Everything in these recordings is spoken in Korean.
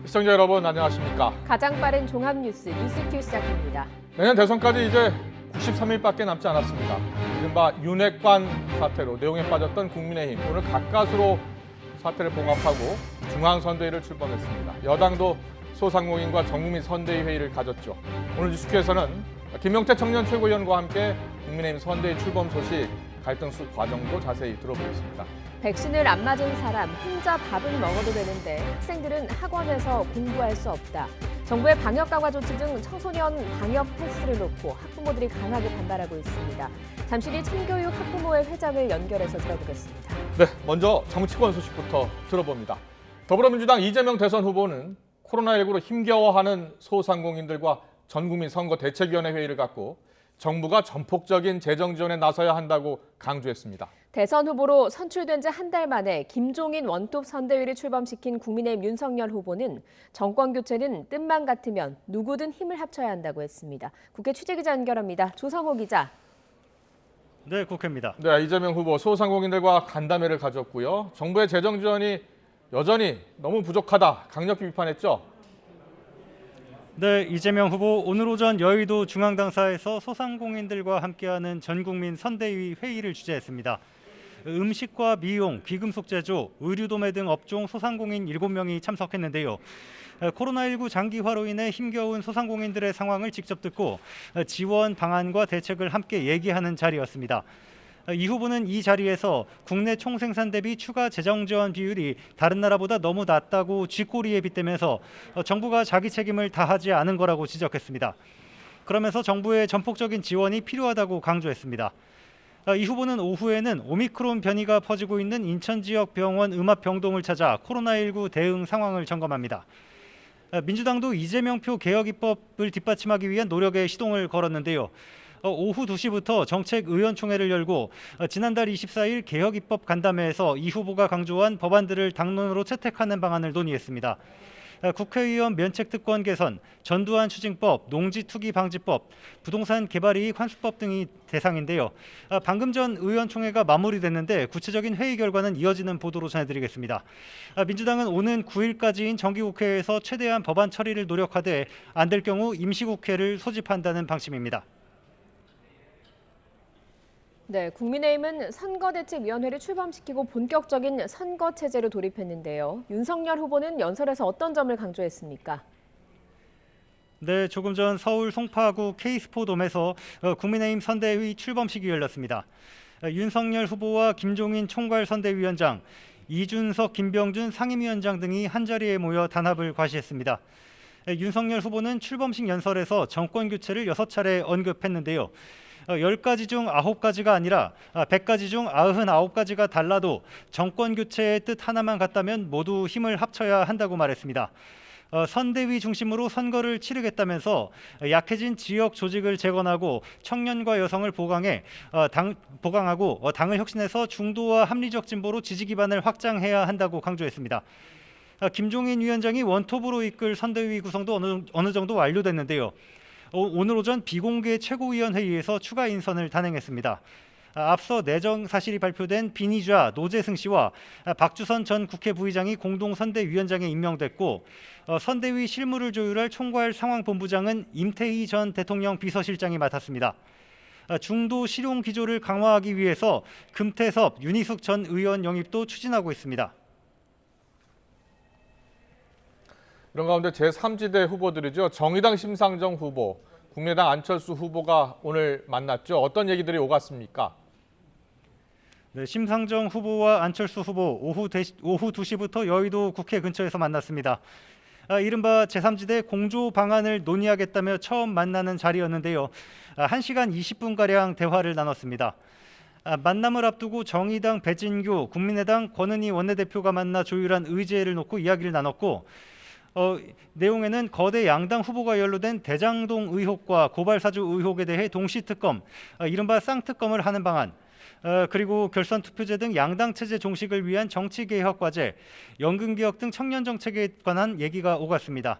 시청자 여러분 안녕하십니까? 가장 빠른 종합뉴스 뉴스큐 시작합니다. 내년 대선까지 이제 93일밖에 남지 않았습니다. 이른바 윤핵관 사태로 내용에 빠졌던 국민의힘 오늘 가까스로 사태를 봉합하고 중앙선대위를 출범했습니다. 여당도 소상공인과 전국민 선대위 회의를 가졌죠. 오늘 뉴스큐에서는 김용태 청년 최고위원과 함께 국민의힘 선대위 출범 소식, 갈등 수 과정도 자세히 들어보겠습니다. 백신을 안 맞은 사람 혼자 밥은 먹어도 되는데 학생들은 학원에서 공부할 수 없다. 정부의 방역 강화 조치 등 청소년 방역 패스를 놓고 학부모들이 강하게 반발하고 있습니다. 잠시 뒤 참교육 학부모회 회장을 연결해서 들어보겠습니다. 네, 먼저 정치권 소식부터 들어봅니다. 더불어민주당 이재명 대선 후보는 코로나19로 힘겨워하는 소상공인들과 전국민 선거 대책위원회 회의를 갖고 정부가 전폭적인 재정 지원에 나서야 한다고 강조했습니다. 대선 후보로 선출된 지 한 달 만에 김종인 원톱 선대위를 출범시킨 국민의힘 윤석열 후보는 정권 교체는 뜻만 같으면 누구든 힘을 합쳐야 한다고 했습니다. 국회 취재기자 연결합니다. 조성호 기자. 네, 국회입니다. 네, 이재명 후보 소상공인들과 간담회를 가졌고요. 정부의 재정 지원이 여전히 너무 부족하다 강력히 비판했죠. 네, 이재명 후보 오늘 오전 여의도 중앙당사에서 소상공인들과 함께하는 전국민 선대위 회의를 주재했습니다. 음식과 미용, 귀금속 제조, 의류도매 등 업종 소상공인 7명이 참석했는데요. 코로나19 장기화로 인해 힘겨운 소상공인들의 상황을 직접 듣고 지원 방안과 대책을 함께 얘기하는 자리였습니다. 이 후보는 이 자리에서 국내 총생산 대비 추가 재정 지원 비율이 다른 나라보다 너무 낮다고 쥐꼬리에 빗대면서 정부가 자기 책임을 다하지 않은 거라고 지적했습니다. 그러면서 정부의 전폭적인 지원이 필요하다고 강조했습니다. 이 후보는 오후에는 오미크론 변이가 퍼지고 있는 인천 지역 병원 음압병동을 찾아 코로나19 대응 상황을 점검합니다. 민주당도 이재명표 개혁 입법을 뒷받침하기 위한 노력에 시동을 걸었는데요. 오후 2시부터 정책의원총회를 열고 지난달 24일 개혁 입법 간담회에서 이 후보가 강조한 법안들을 당론으로 채택하는 방안을 논의했습니다. 국회의원 면책특권 개선, 전두환 추징법, 농지투기방지법, 부동산 개발이익 환수법 등이 대상인데요. 방금 전 의원총회가 마무리됐는데 구체적인 회의 결과는 이어지는 보도로 전해드리겠습니다. 민주당은 오는 9일까지인 정기국회에서 최대한 법안 처리를 노력하되 안 될 경우 임시국회를 소집한다는 방침입니다. 네, 국민의힘은 선거대책위원회를 출범시키고 본격적인 선거체제로 돌입했는데요. 윤석열 후보는 연설에서 어떤 점을 강조했습니까? 네, 조금 전 서울 송파구 K스포돔에서 국민의힘 선대위 출범식이 열렸습니다. 윤석열 후보와 김종인 총괄선대위원장, 이준석, 김병준 상임위원장 등이 한자리에 모여 단합을 과시했습니다. 윤석열 후보는 출범식 연설에서 정권 교체를 6차례 언급했는데요. 10가지 중 9가지가 아니라 100가지 중 99가지가 달라도 정권 교체의 뜻 하나만 같다면 모두 힘을 합쳐야 한다고 말했습니다. 선대위 중심으로 선거를 치르겠다면서 약해진 지역 조직을 재건하고 청년과 여성을 보강하고 당을 혁신해서 중도와 합리적 진보로 지지 기반을 확장해야 한다고 강조했습니다. 김종인 위원장이 원톱으로 이끌 선대위 구성도 어느 정도 완료됐는데요. 오늘 오전 비공개 최고위원 회의에서 추가 인선을 단행했습니다. 앞서 내정 사실이 발표된 비니좌 노재승 씨와 박주선 전 국회 부의장이 공동 선대위원장에 임명됐고 선대위 실무를 조율할 총괄 상황본부장은 임태희 전 대통령 비서실장이 맡았습니다. 중도 실용 기조를 강화하기 위해서 금태섭, 윤희숙 전 의원 영입도 추진하고 있습니다. 이런 가운데 제3지대 후보들이죠. 정의당 심상정 후보, 국민의당 안철수 후보가 오늘 만났죠. 어떤 얘기들이 오갔습니까? 네, 심상정 후보와 안철수 후보 오후 2시부터 여의도 국회 근처에서 만났습니다. 이른바 제3지대 공조 방안을 논의하겠다며 처음 만나는 자리였는데요. 1시간 20분가량 대화를 나눴습니다. 만남을 앞두고 정의당 배진규, 국민의당 권은희 원내대표가 만나 조율한 의제를 놓고 이야기를 나눴고 내용에는 거대 양당 후보가 연루된 대장동 의혹과 고발사주 의혹에 대해 동시특검, 이른바 쌍특검을 하는 방안, 그리고 결선투표제 등 양당 체제 종식을 위한 정치개혁과제, 연금개혁 등 청년정책에 관한 얘기가 오갔습니다.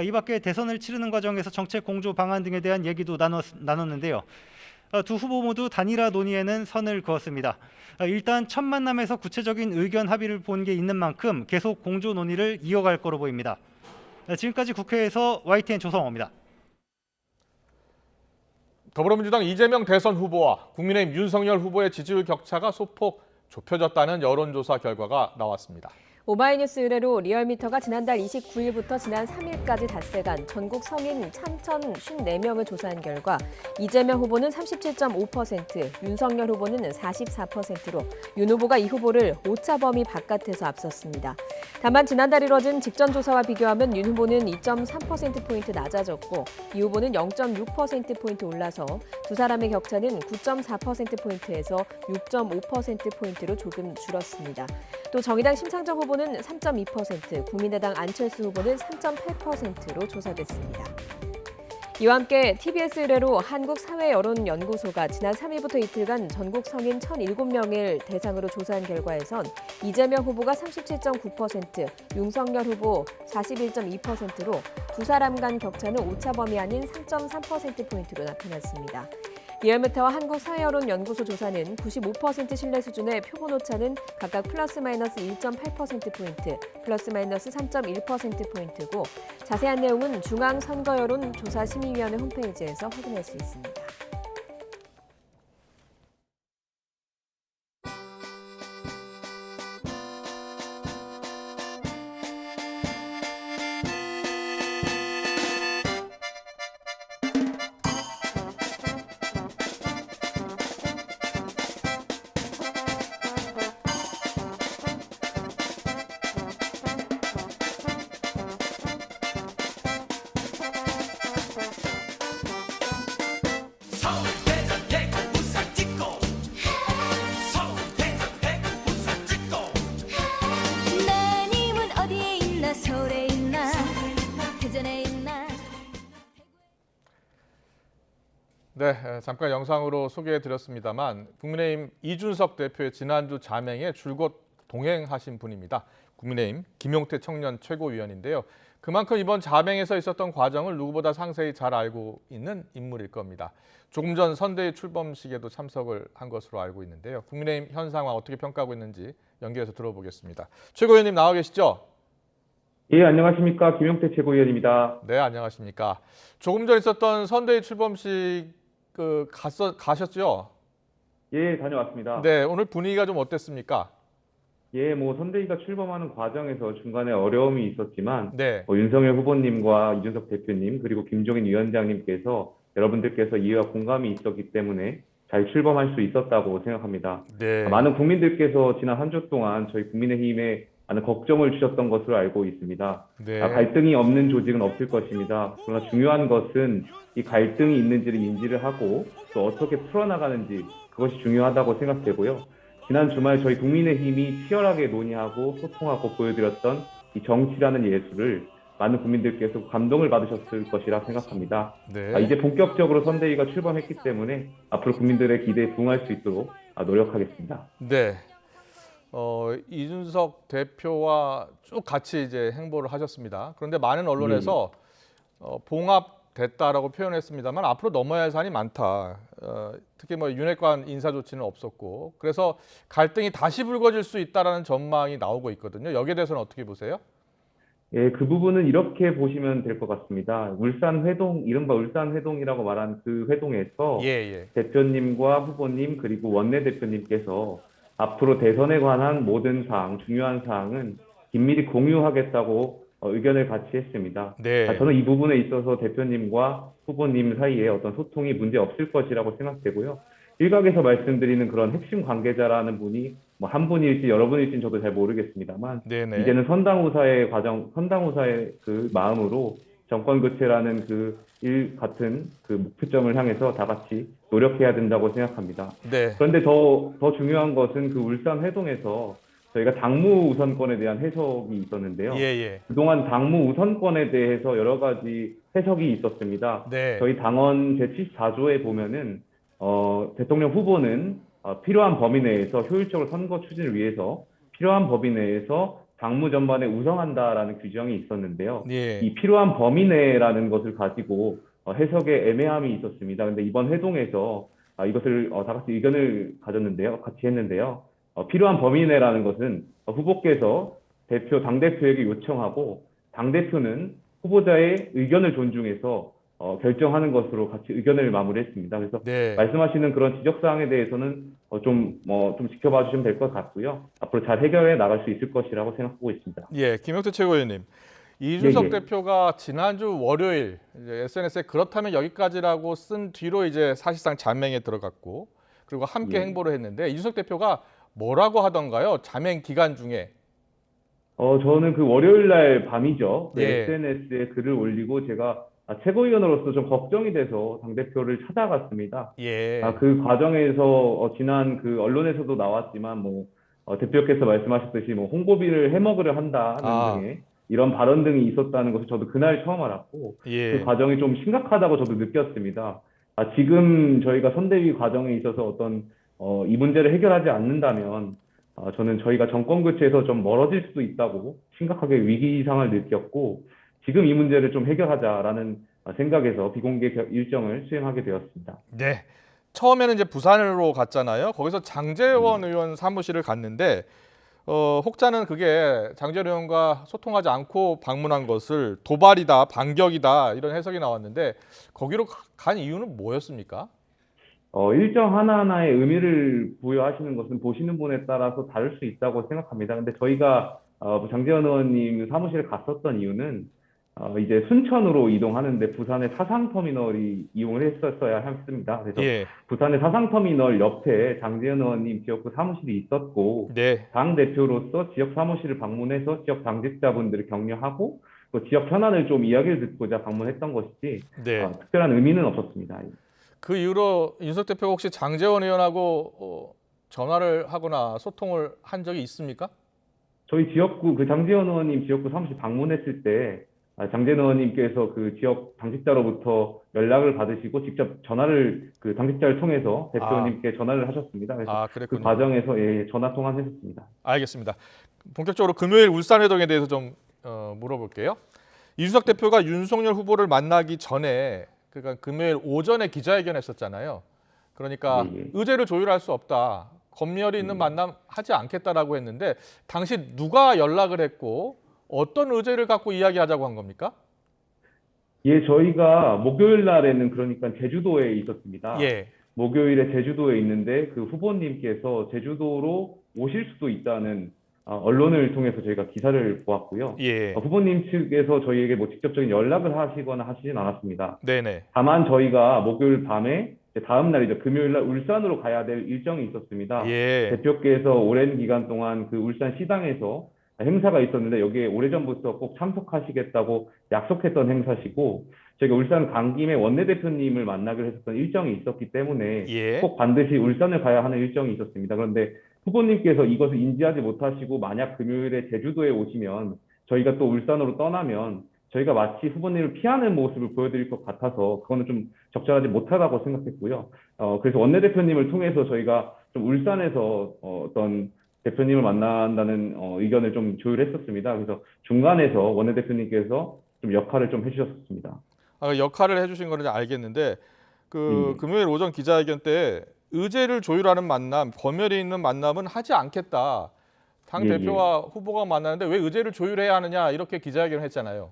이 밖에 대선을 치르는 과정에서 정책 공조 방안 등에 대한 얘기도 나눴는데요. 두 후보 모두 단일화 논의에는 선을 그었습니다. 일단 첫 만남에서 구체적인 의견 합의를 본 게 있는 만큼 계속 공조 논의를 이어갈 거로 보입니다. 지금까지 국회에서 YTN 조성호입니다. 더불어민주당 이재명 대선 후보와 국민의힘 윤석열 후보의 지지율 격차가 소폭 좁혀졌다는 여론조사 결과가 나왔습니다. 오마이뉴스 의뢰로 리얼미터가 지난달 29일부터 지난 3일까지 닷새간 전국 성인 3,054명을 조사한 결과 이재명 후보는 37.5%, 윤석열 후보는 44%로 윤 후보가 이 후보를 오차 범위 바깥에서 앞섰습니다. 다만 지난달 이뤄진 직전 조사와 비교하면 윤 후보는 2.3%포인트 낮아졌고 이 후보는 0.6%포인트 올라서 두 사람의 격차는 9.4%포인트에서 6.5%포인트로 조금 줄었습니다. 또 정의당 심상정 후보는 3.2%, 국민의당 안철수 후보는 3.8%로 조사됐습니다. 이와 함께 TBS 의뢰로 한국사회여론연구소가 지난 3일부터 이틀간 전국 성인 1,007명을 대상으로 조사한 결과에선 이재명 후보가 37.9%, 윤석열 후보 41.2%로 두 사람 간 격차는 오차 범위 아닌 3.3%포인트로 나타났습니다. 리얼미터와 한국사회여론연구소 조사는 95% 신뢰 수준의 표본 오차는 각각 플러스 마이너스 1.8%포인트, 플러스 마이너스 3.1%포인트고 자세한 내용은 중앙선거여론조사심의위원회 홈페이지에서 확인할 수 있습니다. 네, 잠깐 영상으로 소개해드렸습니다만 국민의힘 이준석 대표의 지난주 자맹에 줄곧 동행하신 분입니다. 국민의힘 김용태 청년 최고위원인데요. 그만큼 이번 자맹에서 있었던 과정을 누구보다 상세히 잘 알고 있는 인물일 겁니다. 조금 전 선대위 출범식에도 참석을 한 것으로 알고 있는데요. 국민의힘 현 상황 어떻게 평가하고 있는지 연결해서 들어보겠습니다. 최고위원님 나와 계시죠? 예, 안녕하십니까. 김용태 최고위원입니다. 네, 안녕하십니까. 조금 전 있었던 선대위 출범식 가셨죠? 예, 다녀왔습니다. 네, 오늘 분위기가 좀 어땠습니까? 예, 선대위가 출범하는 과정에서 중간에 어려움이 있었지만 네, 윤석열 후보님과 이준석 대표님 그리고 김종인 위원장님께서 여러분들께서 이해와 공감이 있었기 때문에 잘 출범할 수 있었다고 생각합니다. 네, 많은 국민들께서 지난 한 주 동안 저희 국민의힘에 많은 걱정을 주셨던 것으로 알고 있습니다. 네, 갈등이 없는 조직은 없을 것입니다. 그러나 중요한 것은 이 갈등이 있는지를 인지를 하고 또 어떻게 풀어나가는지 그것이 중요하다고 생각되고요. 지난 주말 저희 국민의힘이 치열하게 논의하고 소통하고 보여드렸던 이 정치라는 예술을 많은 국민들께서 감동을 받으셨을 것이라 생각합니다. 네. 이제 본격적으로 선대위가 출범했기 때문에 앞으로 국민들의 기대에 부응할 수 있도록 노력하겠습니다. 네. 이준석 대표와 쭉 같이 이제 행보를 하셨습니다. 그런데 많은 언론에서 봉합됐다라고 표현했습니다만 앞으로 넘어야 할 산이 많다. 특히 윤핵관 인사 조치는 없었고 그래서 갈등이 다시 불거질 수 있다라는 전망이 나오고 있거든요. 여기에 대해서는 어떻게 보세요? 예, 그 부분은 이렇게 보시면 될 것 같습니다. 울산회동, 이른바 울산회동이라고 말한 그 회동에서 예. 대표님과 후보님 그리고 원내대표님께서 앞으로 대선에 관한 모든 사항, 중요한 사항은 긴밀히 공유하겠다고 의견을 같이 했습니다. 네. 저는 이 부분에 있어서 대표님과 후보님 사이에 어떤 소통이 문제 없을 것이라고 생각되고요. 일각에서 말씀드리는 그런 핵심 관계자라는 분이 한 분일지 여러 분일지는 저도 잘 모르겠습니다만 네네. 이제는 선당후사의 과정, 선당후사의 그 마음으로 정권 교체라는 같은 목표점을 향해서 다 같이 노력해야 된다고 생각합니다. 네. 그런데 더 중요한 것은 그 울산 회동에서 저희가 당무 우선권에 대한 해석이 있었는데요. 예. 그동안 당무 우선권에 대해서 여러 가지 해석이 있었습니다. 네. 저희 당원 제74조에 보면은 대통령 후보는 필요한 범위 내에서 효율적으로 선거 추진을 위해서 필요한 범위 내에서 당무 전반에 우선한다라는 규정이 있었는데요. 예. 이 필요한 범위 내라는 것을 가지고 해석에 애매함이 있었습니다. 근데 이번 회동에서 이것을 다 같이 의견을 같이 했는데요. 필요한 범위 내라는 것은 후보께서 당대표에게 요청하고 당대표는 후보자의 의견을 존중해서 결정하는 것으로 같이 의견을 마무리했습니다. 그래서 네. 말씀하시는 그런 지적사항에 대해서는 좀 지켜봐 주시면 될 것 같고요. 앞으로 잘 해결해 나갈 수 있을 것이라고 생각하고 있습니다. 예, 김영태 최고위원님. 이준석 예. 대표가 지난주 월요일 이제 SNS에 그렇다면 여기까지라고 쓴 뒤로 이제 사실상 자맹에 들어갔고 그리고 함께 예. 행보를 했는데 이준석 대표가 뭐라고 하던가요? 자맹 기간 중에. 저는 그 월요일 날 밤이죠. 그 예. SNS에 글을 올리고 제가 최고위원으로서 좀 걱정이 돼서 당대표를 찾아갔습니다. 예. 그 과정에서 지난 그 언론에서도 나왔지만 대표께서 말씀하셨듯이 홍보비를 해먹으려 한다는 등의 이런 발언 등이 있었다는 것을 저도 그날 처음 알았고 예. 그 과정이 좀 심각하다고 저도 느꼈습니다. 지금 저희가 선대위 과정에 있어서 어떤 이 문제를 해결하지 않는다면 저는 저희가 정권 교체에서 좀 멀어질 수도 있다고 심각하게 위기상을 느꼈고 지금 이 문제를 좀 해결하자라는 생각에서 비공개 일정을 수행하게 되었습니다. 네. 처음에는 이제 부산으로 갔잖아요. 거기서 장제원 의원 사무실을 갔는데 혹자는 그게 장제원 의원과 소통하지 않고 방문한 것을 도발이다, 반격이다 이런 해석이 나왔는데 거기로 간 이유는 뭐였습니까? 일정 하나하나의 의미를 부여하시는 것은 보시는 분에 따라서 다를 수 있다고 생각합니다. 근데 저희가 장제원 의원님 사무실에 갔었던 이유는 이제 순천으로 이동하는데 부산의 사상터미널이 이용을 했었어야 했습니다. 그래서 예. 부산의 사상터미널 옆에 장제원 의원님 지역구 사무실이 있었고 네. 당대표로서 지역 사무실을 방문해서 지역 당직자분들을 격려하고 또 지역 현안을 좀 이야기를 듣고자 방문했던 것이지 네. 특별한 의미는 없었습니다. 그 이후로 윤석 대표가 혹시 장제원 의원하고 전화를 하거나 소통을 한 적이 있습니까? 저희 지역구 그 장제원 의원님 지역구 사무실 방문했을 때 장제원 의원님께서 그 지역 당직자로부터 연락을 받으시고 직접 전화를 그 당직자를 통해서 대표님께 전화를 하셨습니다. 그래서 그 그랬군요. 과정에서 전화 통화를 했었습니다. 알겠습니다. 본격적으로 금요일 울산 회동에 대해서 좀 물어볼게요. 이준석 대표가 윤석열 후보를 만나기 전에 그러니까 금요일 오전에 기자회견했었잖아요. 그러니까 예. 의제를 조율할 수 없다. 검열이 있는 만남 하지 않겠다라고 했는데 당시 누가 연락을 했고 어떤 의제를 갖고 이야기하자고 한 겁니까? 예, 저희가 목요일 날에는 그러니까 제주도에 있었습니다. 예. 목요일에 제주도에 있는데 그 후보님께서 제주도로 오실 수도 있다는 언론을 통해서 저희가 기사를 보았고요. 예. 후보님 측에서 저희에게 직접적인 연락을 하시거나 하시진 않았습니다. 네네. 다만 저희가 목요일 밤에 다음 날이죠. 금요일 날 울산으로 가야 될 일정이 있었습니다. 예. 대표께서 오랜 기간 동안 그 울산 시당에서 행사가 있었는데 여기에 오래전부터 꼭 참석하시겠다고 약속했던 행사시고 저희가 울산 간 김에 원내대표님을 만나기로 했었던 일정이 있었기 때문에 예. 꼭 반드시 울산을 가야 하는 일정이 있었습니다. 그런데 후보님께서 이것을 인지하지 못하시고 만약 금요일에 제주도에 오시면 저희가 또 울산으로 떠나면 저희가 마치 후보님을 피하는 모습을 보여드릴 것 같아서 그거는 좀 적절하지 못하다고 생각했고요. 그래서 원내대표님을 통해서 저희가 좀 울산에서 어떤 대표님을 만난다는 의견을 좀 조율했었습니다. 그래서 중간에서 원내대표님께서 좀 역할을 좀 해주셨습니다. 역할을 해주신 거는 알겠는데 금요일 오전 기자회견 때 의제를 조율하는 만남, 검열이 있는 만남은 하지 않겠다. 당 대표와 후보가 만나는데 왜 의제를 조율해야 하느냐 이렇게 기자회견을 했잖아요.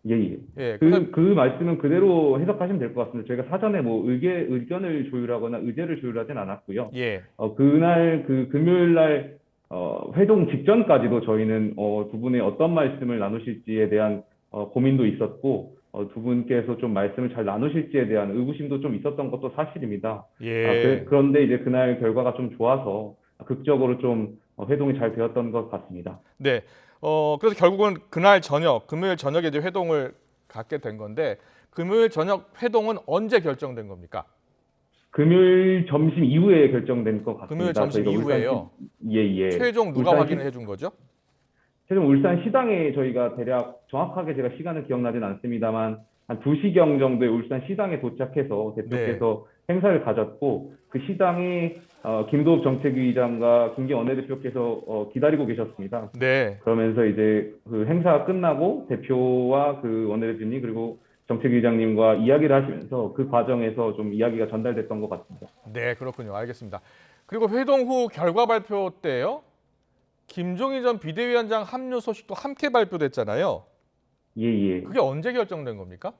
예. 예. 그 말씀은 그대로 해석하시면 될 것 같습니다. 저희가 사전에 의견을 조율하거나 의제를 조율하진 않았고요. 예. 그날 그 금요일 날 회동 직전까지도 저희는 두 분의 어떤 말씀을 나누실지에 대한 고민도 있었고 두 분께서 좀 말씀을 잘 나누실지에 대한 의구심도 좀 있었던 것도 사실입니다. 예. 그런데 이제 그날 결과가 좀 좋아서 극적으로 좀 회동이 잘 되었던 것 같습니다. 네. 그래서 결국은 그날 저녁, 금요일 저녁에 이제 회동을 갖게 된 건데 금요일 저녁 회동은 언제 결정된 겁니까? 금요일 점심 이후에 결정된 것 같습니다. 금요일 점심 이후에요? 예. 최종 누가 확인을 해준 거죠? 최종 울산 시당에 저희가 대략 정확하게 제가 시간은 기억나진 않습니다만 한 2시경 정도에 울산 시당에 도착해서 대표께서 행사를 가졌고 그 시당에 김도읍 정책위의장과 김기현 원내대표께서 기다리고 계셨습니다. 네. 그러면서 이제 그 행사가 끝나고 대표와 그 원내대표님 그리고 정책위의장님과 이야기를 하시면서 그 과정에서 좀 이야기가 전달됐던 것 같습니다. 네, 그렇군요. 알겠습니다. 그리고 회동 후 결과 발표 때요. 김종인 전 비대위원장 합류 소식도 함께 발표됐잖아요. 예, 예. 그게 언제 결정된 겁니까?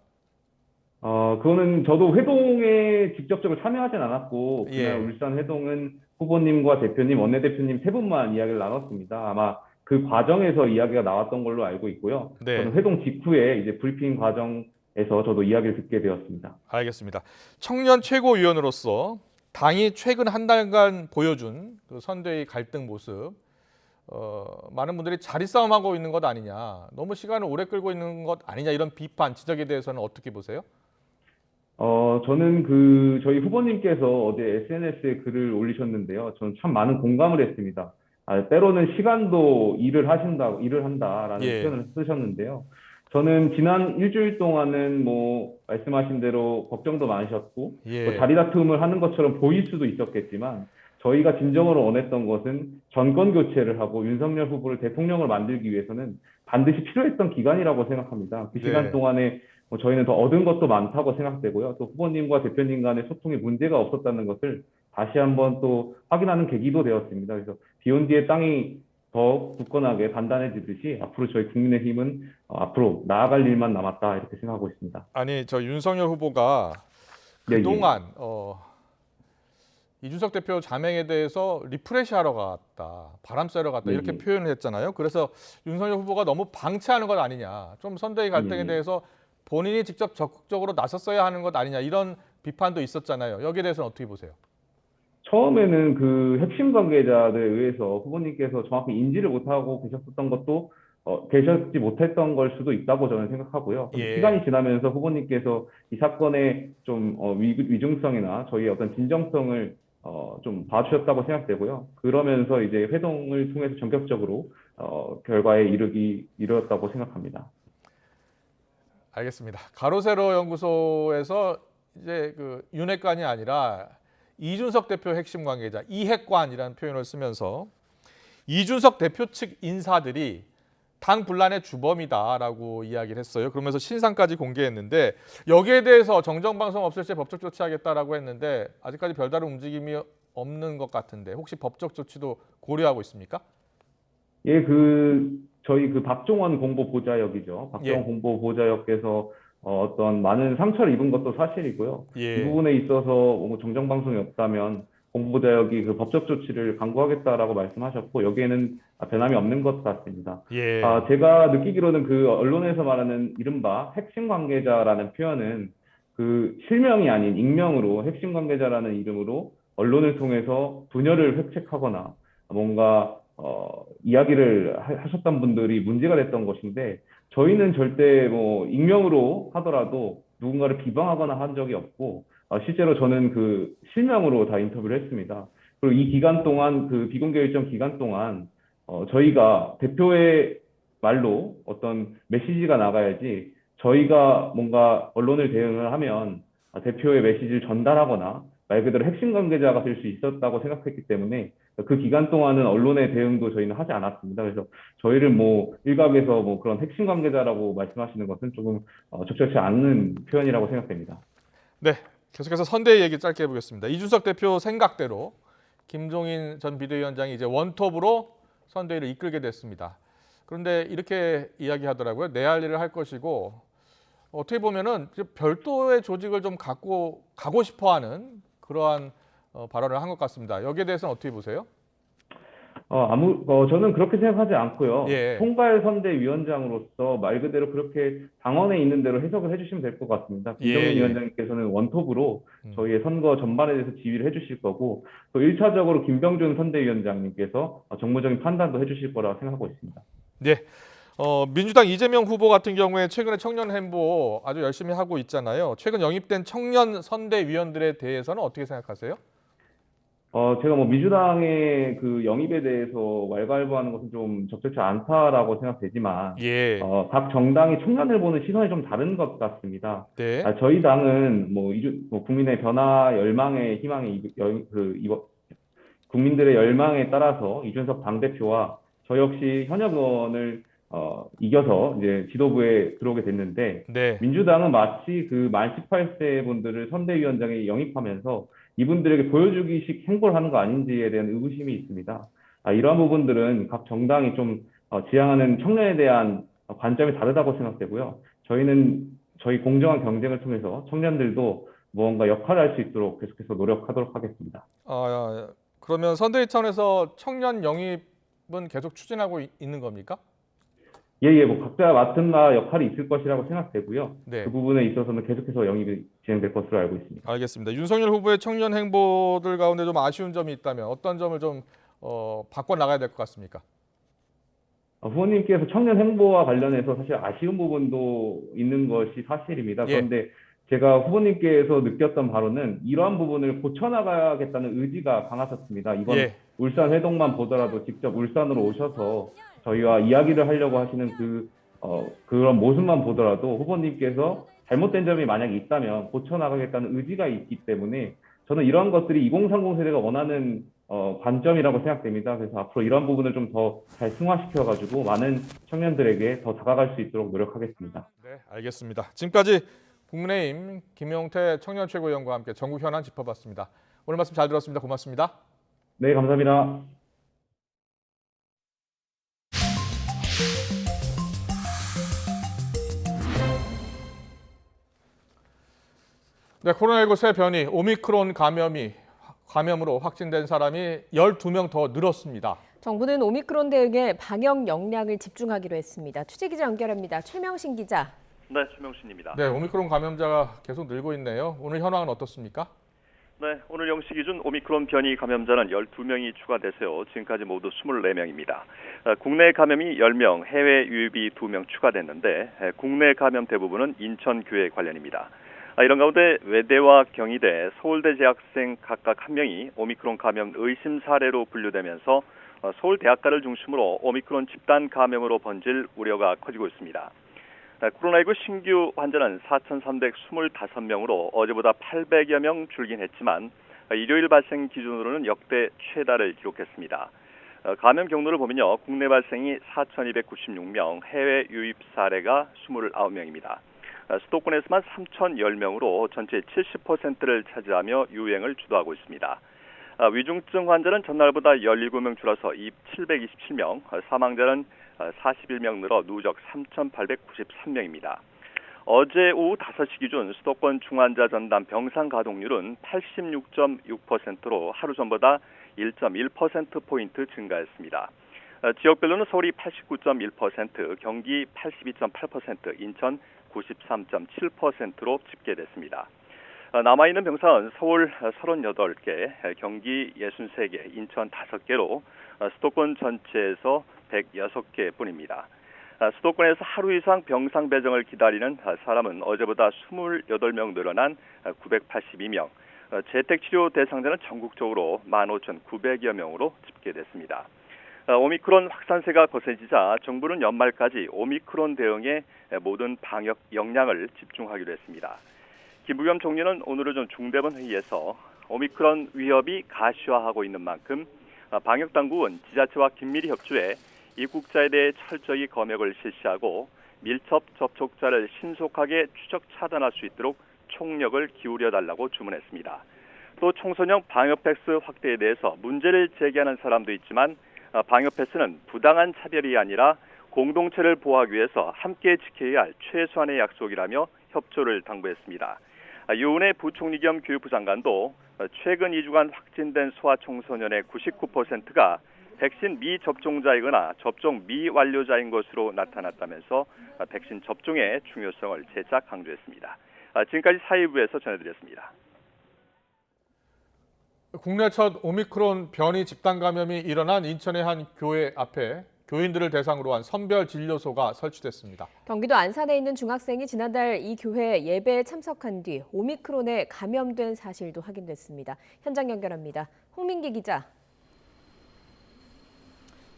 그거는 저도 회동에 직접적으로 참여하진 않았고, 예. 그날 울산 회동은 후보님과 대표님, 원내대표님 세 분만 이야기를 나눴습니다. 아마 그 과정에서 이야기가 나왔던 걸로 알고 있고요. 네. 저는 회동 직후에 이제 브리핑 과정에서 저도 이야기를 듣게 되었습니다. 알겠습니다. 청년 최고위원으로서 당이 최근 한 달간 보여준 그 선대위 갈등 모습, 많은 분들이 자리 싸움하고 있는 것 아니냐, 너무 시간을 오래 끌고 있는 것 아니냐 이런 비판, 지적에 대해서는 어떻게 보세요? 저는 저희 후보님께서 어제 SNS에 글을 올리셨는데요. 저는 참 많은 공감을 했습니다. 때로는 시간도 일을 한다라는 예. 표현을 쓰셨는데요. 저는 지난 일주일 동안은 뭐 말씀하신 대로 걱정도 많으셨고 예. 뭐 자리 다툼을 하는 것처럼 보일 수도 있었겠지만 저희가 진정으로 원했던 것은 정권 교체를 하고 윤석열 후보를 대통령을 만들기 위해서는 반드시 필요했던 기간이라고 생각합니다. 그 시간 네. 동안에 뭐 저희는 더 얻은 것도 많다고 생각되고요. 또 후보님과 대표님 간의 소통에 문제가 없었다는 것을 다시 한번 또 확인하는 계기도 되었습니다. 그래서 비온 뒤에 땅이 더 굳건하게 단단해지듯이 앞으로 저희 국민의힘은 앞으로 나아갈 일만 남았다 이렇게 생각하고 있습니다. 아니, 저 윤석열 후보가 예, 예. 그동안 이준석 대표 자맹에 대해서 리프레시하러 갔다, 바람 쐬러 갔다 이렇게 예. 표현을 했잖아요. 그래서 윤석열 후보가 너무 방치하는 것 아니냐, 좀 선대위 갈등에 예. 대해서 본인이 직접 적극적으로 나섰어야 하는 것 아니냐 이런 비판도 있었잖아요. 여기에 대해서는 어떻게 보세요? 처음에는 그 핵심 관계자들에 의해서 후보님께서 정확히 인지를 못하고 계셨었던 것도 계셨지 못했던 걸 수도 있다고 저는 생각하고요. 예. 시간이 지나면서 후보님께서 이 사건의 좀 위중성이나 저희의 어떤 진정성을 좀 봐주셨다고 생각되고요. 그러면서 이제 회동을 통해서 전격적으로 결과에 이르렀다고 생각합니다. 알겠습니다. 가로세로 연구소에서 이제 그 윤핵관이 아니라 이준석 대표 핵심 관계자 이핵관이라는 표현을 쓰면서 이준석 대표 측 인사들이 당 분란의 주범이다라고 이야기를 했어요. 그러면서 신상까지 공개했는데 여기에 대해서 정정방송 없을 때 법적 조치하겠다라고 했는데 아직까지 별다른 움직임이 없는 것 같은데 혹시 법적 조치도 고려하고 있습니까? 예, 저희 박종원 공보보좌역이죠. 박종원 예. 공보보좌역께서 어떤 많은 상처를 입은 것도 사실이고요. 예. 이 부분에 있어서 뭐 정정방송이 없다면 공보보좌역이 그 법적 조치를 강구하겠다라고 말씀하셨고 여기에는 변함이 없는 것 같습니다. 예. 제가 느끼기로는 그 언론에서 말하는 이른바 핵심 관계자라는 표현은 그 실명이 아닌 익명으로 핵심 관계자라는 이름으로 언론을 통해서 분열을 획책하거나 뭔가 이야기를 하셨던 분들이 문제가 됐던 것인데 저희는 절대 뭐 익명으로 하더라도 누군가를 비방하거나 한 적이 없고 실제로 저는 그 실명으로 다 인터뷰를 했습니다. 그리고 이 기간 동안 그 비공개 일정 기간 동안 저희가 대표의 말로 어떤 메시지가 나가야지 저희가 뭔가 언론을 대응을 하면 대표의 메시지를 전달하거나 말 그대로 핵심 관계자가 될 수 있었다고 생각했기 때문에 그 기간 동안은 언론의 대응도 저희는 하지 않았습니다. 그래서 저희를 뭐 일각에서 뭐 그런 핵심 관계자라고 말씀하시는 것은 조금 적절치 않은 표현이라고 생각됩니다. 네, 계속해서 선대위 얘기 짧게 해보겠습니다. 이준석 대표 생각대로 김종인 전 비대위원장이 이제 원톱으로 선대위를 이끌게 됐습니다. 그런데 이렇게 이야기하더라고요. 내 할 일을 할 것이고 어떻게 보면은 별도의 조직을 좀 갖고 가고 싶어하는 그러한 발언을 한 것 같습니다. 여기에 대해서는 어떻게 보세요? 저는 그렇게 생각하지 않고요. 예. 총괄 선대위원장으로서 말 그대로 그렇게 당원에 있는 대로 해석을 해주시면 될 것 같습니다. 김정인 예. 위원장님께서는 원톱으로 저희의 선거 전반에 대해서 지휘를 해주실 거고 또 1차적으로 김병준 선대위원장님께서 정무적인 판단도 해주실 거라고 생각하고 있습니다. 네. 민주당 이재명 후보 같은 경우에 최근에 청년 행보 아주 열심히 하고 있잖아요. 최근 영입된 청년 선대위원들에 대해서는 어떻게 생각하세요? 제가 뭐 민주당의 그 영입에 대해서 왈가왈부하는 것은 좀 적절치 않다라고 생각되지만, 예. 각 정당이 청년을 보는 시선이 좀 다른 것 같습니다. 네. 저희 당은 뭐 국민의 변화 열망의 국민들의 열망에 따라서 이준석 당대표와 저 역시 현역 의원을 이겨서 이제 지도부에 들어오게 됐는데, 네. 민주당은 마치 그 만 18세 분들을 선대위원장에 영입하면서 이분들에게 보여주기식 행보를 하는 거 아닌지에 대한 의구심이 있습니다. 이러한 부분들은 각 정당이 좀 지향하는 청년에 대한 관점이 다르다고 생각되고요. 저희는 저희 공정한 경쟁을 통해서 청년들도 무언가 역할을 할 수 있도록 계속해서 노력하도록 하겠습니다. 그러면 선대위 차원에서 청년 영입은 계속 추진하고 있는 겁니까? 예, 뭐 각자 맡은 바 역할이 있을 것이라고 생각되고요. 네. 그 부분에 있어서는 계속해서 영입이 진행될 것으로 알고 있습니다. 알겠습니다. 윤석열 후보의 청년 행보들 가운데 좀 아쉬운 점이 있다면 어떤 점을 좀 바꿔 나가야 될 것 같습니까? 후보님께서 청년 행보와 관련해서 사실 아쉬운 부분도 있는 것이 사실입니다. 예. 그런데 제가 후보님께서 느꼈던 바로는 이러한 부분을 고쳐나가겠다는 의지가 강하셨습니다. 이건 예. 울산 회동만 보더라도 직접 울산으로 오셔서 저희와 이야기를 하려고 하시는 그런 모습만 보더라도 후보님께서 잘못된 점이 만약에 있다면 고쳐나가겠다는 의지가 있기 때문에 저는 이러한 것들이 2030 세대가 원하는 관점이라고 생각됩니다. 그래서 앞으로 이러한 부분을 좀 더 잘 승화시켜가지고 많은 청년들에게 더 다가갈 수 있도록 노력하겠습니다. 네, 알겠습니다. 지금까지 국민의힘 김용태 청년 최고위원과 함께 전국 현안 짚어봤습니다. 오늘 말씀 잘 들었습니다. 고맙습니다. 네, 감사합니다. 네, 코로나19 새 변이 오미크론 감염으로 확진된 사람이 12명 더 늘었습니다. 정부는 오미크론 대응에 방역 역량을 집중하기로 했습니다. 취재기자 연결합니다. 최명신 기자. 네, 최명신입니다. 네, 오미크론 감염자가 계속 늘고 있네요. 오늘 현황은 어떻습니까? 네, 오늘 0시 기준 오미크론 변이 감염자는 12명이 추가돼서요. 지금까지 모두 24명입니다. 국내 감염이 10명, 해외 유입이 2명 추가됐는데 국내 감염 대부분은 인천교회 관련입니다. 이런 가운데 외대와 경희대, 서울대 재학생 각각 1명이 오미크론 감염 의심 사례로 분류되면서 서울대학가를 중심으로 오미크론 집단 감염으로 번질 우려가 커지고 있습니다. 코로나19 신규 환자는 4,325명으로 어제보다 800여 명 줄긴 했지만 일요일 발생 기준으로는 역대 최다를 기록했습니다. 감염 경로를 보면요. 국내 발생이 4,296명, 해외 유입 사례가 29명입니다. 수도권에서만 3,010명으로 전체 70%를 차지하며 유행을 주도하고 있습니다. 위중증 환자는 전날보다 17명 줄어서 727명, 사망자는 41명 늘어 누적 3,893명입니다. 어제 오후 5시 기준 수도권 중환자 전담 병상 가동률은 86.6%로 하루 전보다 1.1%포인트 증가했습니다. 지역별로는 서울이 89.1%, 경기 82.8%, 인천 93.7%로 집계됐습니다. 남아있는 병상은 서울 38개, 경기 63개, 인천 5개로 수도권 전체에서 106개 뿐입니다. 수도권에서 하루 이상 병상 배정을 기다리는 사람은 어제보다 28명 늘어난 982명, 재택치료 대상자는 전국적으로 15,900여 명으로 집계됐습니다. 오미크론 확산세가 거세지자 정부는 연말까지 오미크론 대응에 모든 방역 역량을 집중하기로 했습니다. 김부겸 총리는 오늘 오전 중대본 회의에서 오미크론 위협이 가시화하고 있는 만큼 방역당국은 지자체와 긴밀히 협조해 입국자에 대해 철저히 검역을 실시하고 밀접 접촉자를 신속하게 추적 차단할 수 있도록 총력을 기울여달라고 주문했습니다. 또 청소년 방역 패스 확대에 대해서 문제를 제기하는 사람도 있지만 방역 패스는 부당한 차별이 아니라 공동체를 보호하기 위해서 함께 지켜야 할 최소한의 약속이라며 협조를 당부했습니다. 유은혜 부총리 겸 교육부 장관도 최근 2주간 확진된 소아청소년의 99%가 백신 미접종자이거나 접종 미완료자인 것으로 나타났다면서 백신 접종의 중요성을 재차 강조했습니다. 지금까지 사회부에서 전해드렸습니다. 국내 첫 오미크론 변이 집단 감염이 일어난 인천의 한 교회 앞에 교인들을 대상으로 한 선별 진료소가 설치됐습니다. 경기도 안산에 있는 중학생이 지난달 이 교회 예배에 참석한 뒤 오미크론에 감염된 사실도 확인됐습니다. 현장 연결합니다. 홍민기 기자.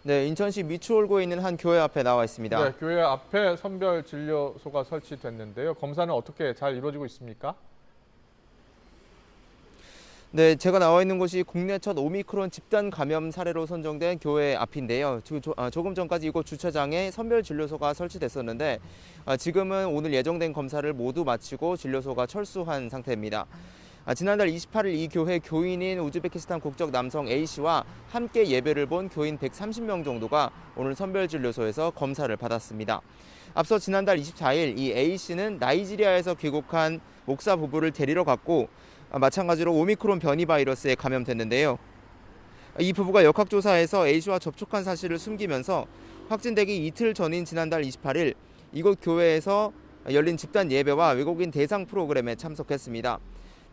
네, 인천시 미추홀구에 있는 한 교회 앞에 나와 있습니다. 네, 교회 앞에 선별 진료소가 설치됐는데요. 검사는 어떻게 잘 이루어지고 있습니까? 네, 제가 나와 있는 곳이 국내 첫 오미크론 집단 감염 사례로 선정된 교회 앞인데요. 조금 전까지 이곳 주차장에 선별 진료소가 설치됐었는데 지금은 오늘 예정된 검사를 모두 마치고 진료소가 철수한 상태입니다. 지난달 28일 이 교회 교인인 우즈베키스탄 국적 남성 A씨와 함께 예배를 본 교인 130명 정도가 오늘 선별진료소에서 검사를 받았습니다. 앞서 지난달 24일 이 A씨는 나이지리아에서 귀국한 목사 부부를 데리러 갔고 마찬가지로 오미크론 변이 바이러스에 감염됐는데요. 이 부부가 역학조사에서 A씨와 접촉한 사실을 숨기면서 확진되기 이틀 전인 지난달 28일 이곳 교회에서 열린 집단 예배와 외국인 대상 프로그램에 참석했습니다.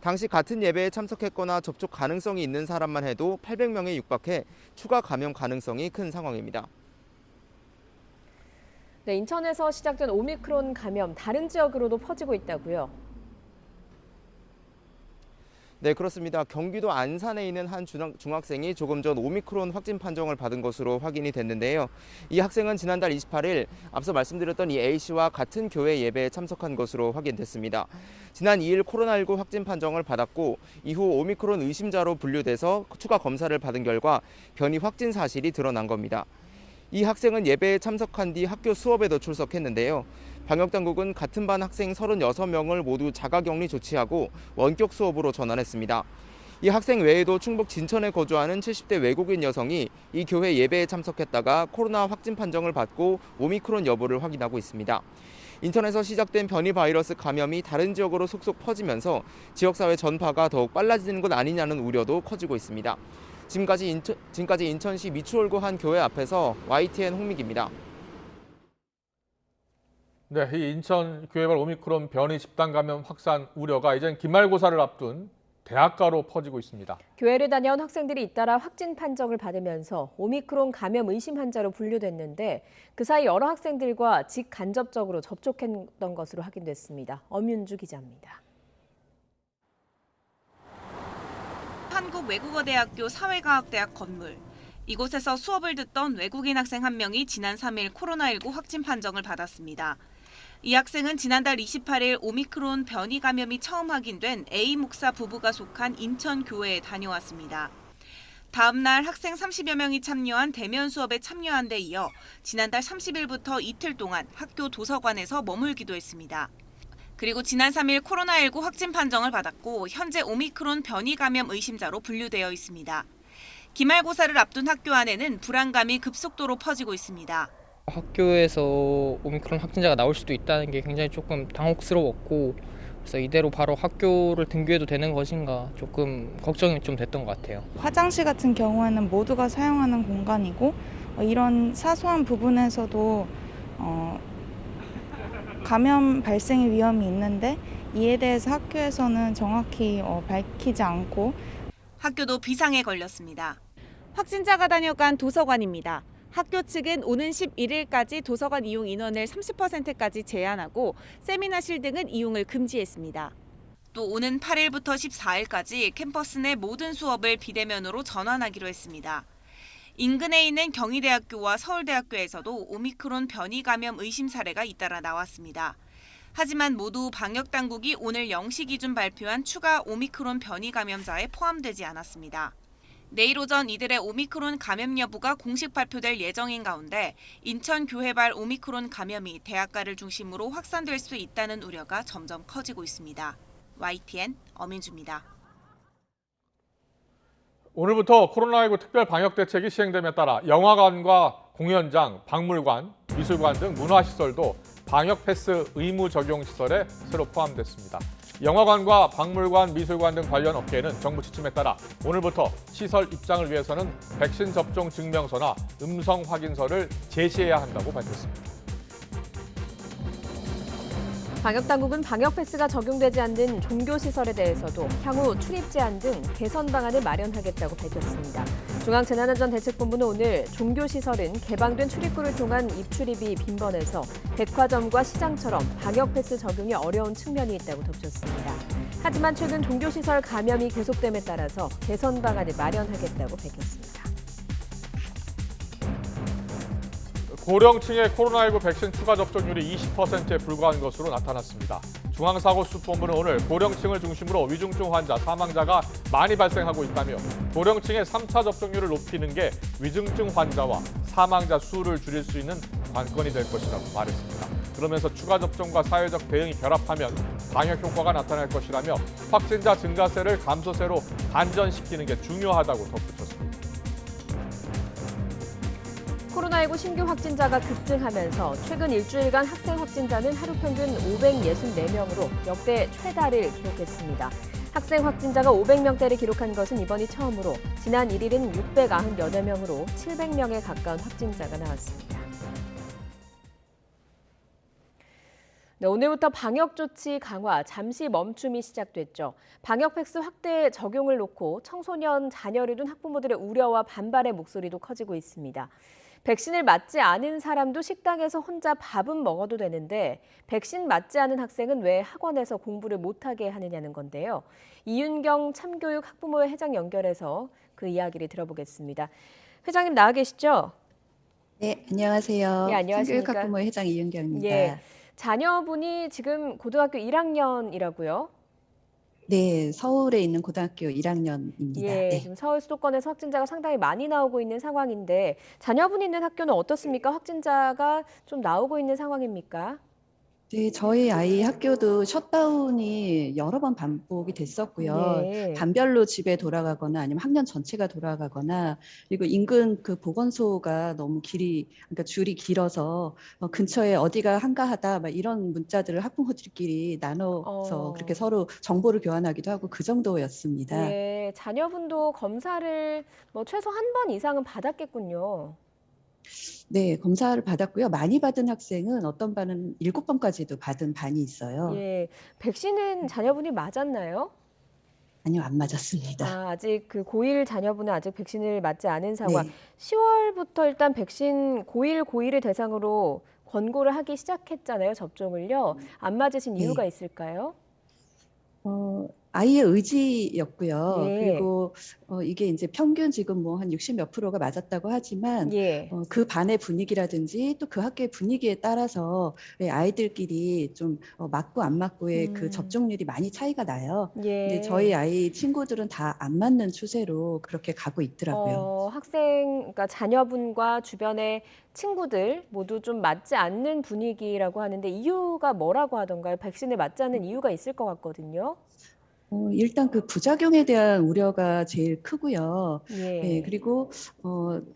당시 같은 예배에 참석했거나 접촉 가능성이 있는 사람만 해도 800명에 육박해 추가 감염 가능성이 큰 상황입니다. 네, 인천에서 시작된 오미크론 감염 다른 지역으로도 퍼지고 있다고요? 네, 그렇습니다. 경기도 안산에 있는 한 중학생이 조금 전 오미크론 확진 판정을 받은 것으로 확인이 됐는데요. 이 학생은 지난달 28일 앞서 말씀드렸던 이 A씨와 같은 교회 예배에 참석한 것으로 확인됐습니다. 지난 2일 코로나19 확진 판정을 받았고 이후 오미크론 의심자로 분류돼서 추가 검사를 받은 결과 변이 확진 사실이 드러난 겁니다. 이 학생은 예배에 참석한 뒤 학교 수업에도 출석했는데요. 방역당국은 같은 반 학생 36명을 모두 자가격리 조치하고 원격 수업으로 전환했습니다. 이 학생 외에도 충북 진천에 거주하는 70대 외국인 여성이 이 교회 예배에 참석했다가 코로나 확진 판정을 받고 오미크론 여부를 확인하고 있습니다. 인천에서 시작된 변이 바이러스 감염이 다른 지역으로 속속 퍼지면서 지역사회 전파가 더욱 빨라지는 것 아니냐는 우려도 커지고 있습니다. 지금까지 인천시 미추홀구 한 교회 앞에서 YTN 홍미기입니다. 네, 이 인천 교회발 오미크론 변이 집단 감염 확산 우려가 이젠 기말고사를 앞둔 대학가로 퍼지고 있습니다. 교회를 다녀온 학생들이 잇따라 확진 판정을 받으면서 오미크론 감염 의심 환자로 분류됐는데 그 사이 여러 학생들과 직간접적으로 접촉했던 것으로 확인됐습니다. 엄윤주 기자입니다. 한국외국어대학교 사회과학대학 건물. 이곳에서 수업을 듣던 외국인 학생 한 명이 지난 3일 코로나19 확진 판정을 받았습니다. 이 학생은 지난달 28일 오미크론 변이 감염이 처음 확인된 A 목사 부부가 속한 인천 교회에 다녀왔습니다. 다음 날 학생 30여 명이 참여한 대면 수업에 참여한 데 이어 지난달 30일부터 이틀 동안 학교 도서관에서 머물기도 했습니다. 그리고 지난 3일 코로나19 확진 판정을 받았고 현재 오미크론 변이 감염 의심자로 분류되어 있습니다. 기말고사를 앞둔 학교 안에는 불안감이 급속도로 퍼지고 있습니다. 학교에서 오미크론 확진자가 나올 수도 있다는 게 굉장히 조금 당혹스러웠고 그래서 이대로 바로 학교를 등교해도 되는 것인가 조금 걱정이 좀 됐던 것 같아요. 화장실 같은 경우에는 모두가 사용하는 공간이고 이런 사소한 부분에서도 감염 발생의 위험이 있는데 이에 대해서 학교에서는 정확히 밝히지 않고 학교도 비상에 걸렸습니다. 확진자가 다녀간 도서관입니다. 학교 측은 오는 11일까지 도서관 이용 인원을 30%까지 제한하고 세미나실 등은 이용을 금지했습니다. 또 오는 8일부터 14일까지 캠퍼스 내 모든 수업을 비대면으로 전환하기로 했습니다. 인근에 있는 경희대학교와 서울대학교에서도 오미크론 변이 감염 의심 사례가 잇따라 나왔습니다. 하지만 모두 방역당국이 오늘 0시 기준 발표한 추가 오미크론 변이 감염자에 포함되지 않았습니다. 내일 오전 이들의 오미크론 감염 여부가 공식 발표될 예정인 가운데 인천 교회발 오미크론 감염이 대학가를 중심으로 확산될 수 있다는 우려가 점점 커지고 있습니다. YTN 엄인주입니다. 오늘부터 코로나19 특별 방역 대책이 시행됨에 따라 영화관과 공연장, 박물관, 미술관 등 문화시설도 방역 패스 의무 적용 시설에 새로 포함됐습니다. 영화관과 박물관, 미술관 등 관련 업계는 정부 지침에 따라 오늘부터 시설 입장을 위해서는 백신 접종 증명서나 음성 확인서를 제시해야 한다고 밝혔습니다. 방역당국은 방역 패스가 적용되지 않는 종교시설에 대해서도 향후 출입 제한 등 개선 방안을 마련하겠다고 밝혔습니다. 중앙재난안전대책본부는 오늘 종교시설은 개방된 출입구를 통한 입출입이 빈번해서 백화점과 시장처럼 방역 패스 적용이 어려운 측면이 있다고 덧붙였습니다. 하지만 최근 종교시설 감염이 계속됨에 따라서 개선 방안을 마련하겠다고 밝혔습니다. 고령층의 코로나19 백신 추가 접종률이 20%에 불과한 것으로 나타났습니다. 중앙사고수습본부는 오늘 고령층을 중심으로 위중증 환자, 사망자가 많이 발생하고 있다며 고령층의 3차 접종률을 높이는 게 위중증 환자와 사망자 수를 줄일 수 있는 관건이 될 것이라고 말했습니다. 그러면서 추가 접종과 사회적 대응이 결합하면 방역 효과가 나타날 것이라며 확진자 증가세를 감소세로 반전시키는 게 중요하다고 덧붙였습니다. 코로나19 신규 확진자가 급증하면서 최근 일주일간 학생 확진자는 하루 평균 564명으로 역대 최다를 기록했습니다. 학생 확진자가 500명대를 기록한 것은 이번이 처음으로 지난 1일은 698여 명으로 700명에 가까운 확진자가 나왔습니다. 네, 오늘부터 방역조치 강화, 잠시 멈춤이 시작됐죠. 방역 패스 확대 적용을 놓고 청소년 자녀를 둔 학부모들의 우려와 반발의 목소리도 커지고 있습니다. 백신을 맞지 않은 사람도 식당에서 혼자 밥은 먹어도 되는데 백신 맞지 않은 학생은 왜 학원에서 공부를 못하게 하느냐는 건데요. 이윤경 참교육 학부모회 회장 연결해서 그 이야기를 들어보겠습니다. 회장님 나와 계시죠? 네, 안녕하세요. 네, 안녕하십니까? 참교육 학부모회 회장 이윤경입니다. 예, 자녀분이 지금 고등학교 1학년이라고요? 네, 서울에 있는 고등학교 1학년입니다. 예, 네. 지금 서울 수도권에서 확진자가 상당히 많이 나오고 있는 상황인데 자녀분이 있는 학교는 어떻습니까? 확진자가 좀 나오고 있는 상황입니까? 네, 저희 아이 학교도 셔다운이 여러 번 반복이 됐었고요. 네. 반별로 집에 돌아가거나 아니면 학년 전체가 돌아가거나 그리고 인근 그 보건소가 너무 그러니까 줄이 길어서 근처에 어디가 한가하다 막 이런 문자들을 학부모들끼리 나눠서 그렇게 서로 정보를 교환하기도 하고 그 정도였습니다. 예, 자녀분도 검사를 최소 한 번 이상은 받았겠군요. 네, 검사를 받았고요. 많이 받은 학생은 어떤 반은 7번까지도 받은 반이 있어요. 예, 백신은 자녀분이 맞았나요? 아니요, 안 맞았습니다. 아직 그 고1 자녀분은 아직 백신을 맞지 않은 상황. 네. 10월부터 일단 백신 고1을 대상으로 권고를 하기 시작했잖아요, 접종을요. 안 맞으신 네. 이유가 있을까요? 아이의 의지였고요. 예. 그리고 이게 이제 평균 지금 뭐 한 60몇 프로가 맞았다고 하지만 예. 그 반의 분위기라든지 또 그 학교의 분위기에 따라서 아이들끼리 좀 맞고 안 맞고의 그 접종률이 많이 차이가 나요. 예. 근데 저희 아이 친구들은 다 안 맞는 추세로 그렇게 가고 있더라고요. 그러니까 자녀분과 주변의 친구들 모두 좀 맞지 않는 분위기라고 하는데 이유가 뭐라고 하던가요? 백신을 맞지 않는 이유가 있을 것 같거든요. 일단 그 부작용에 대한 우려가 제일 크고요. 예. 네, 그리고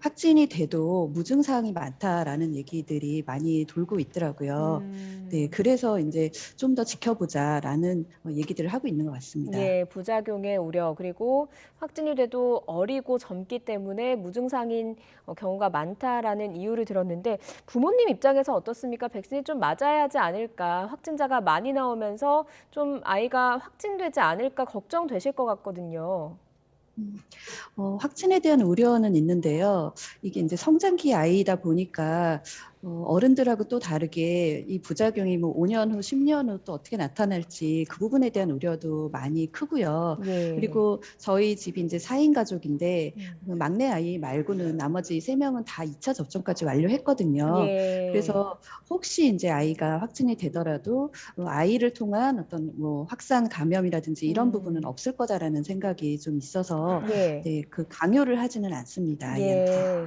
확진이 돼도 무증상이 많다라는 얘기들이 많이 돌고 있더라고요. 네, 그래서 이제 좀 더 지켜보자라는 얘기들을 하고 있는 것 같습니다. 예, 부작용의 우려 그리고 확진이 돼도 어리고 젊기 때문에 무증상인 경우가 많다라는 이유를 들었는데 부모님 입장에서 어떻습니까? 백신이 좀 맞아야 하지 않을까? 확진자가 많이 나오면서 좀 아이가 확진되지 않을까 걱정되실 것 같거든요. 확진에 대한 우려는 있는데요. 이게 이제 성장기 아이다 보니까 어른들하고 또 다르게 이 부작용이 뭐 5년 후, 10년 후 또 어떻게 나타날지 그 부분에 대한 우려도 많이 크고요. 예. 그리고 저희 집이 이제 4인 가족인데 그 막내 아이 말고는 나머지 3명은 다 2차 접종까지 완료했거든요. 예. 그래서 혹시 이제 아이가 확진이 되더라도 아이를 통한 어떤 뭐 확산 감염이라든지 이런 부분은 없을 거다라는 생각이 좀 있어서 예. 네, 그 강요를 하지는 않습니다. 아이한테. 예.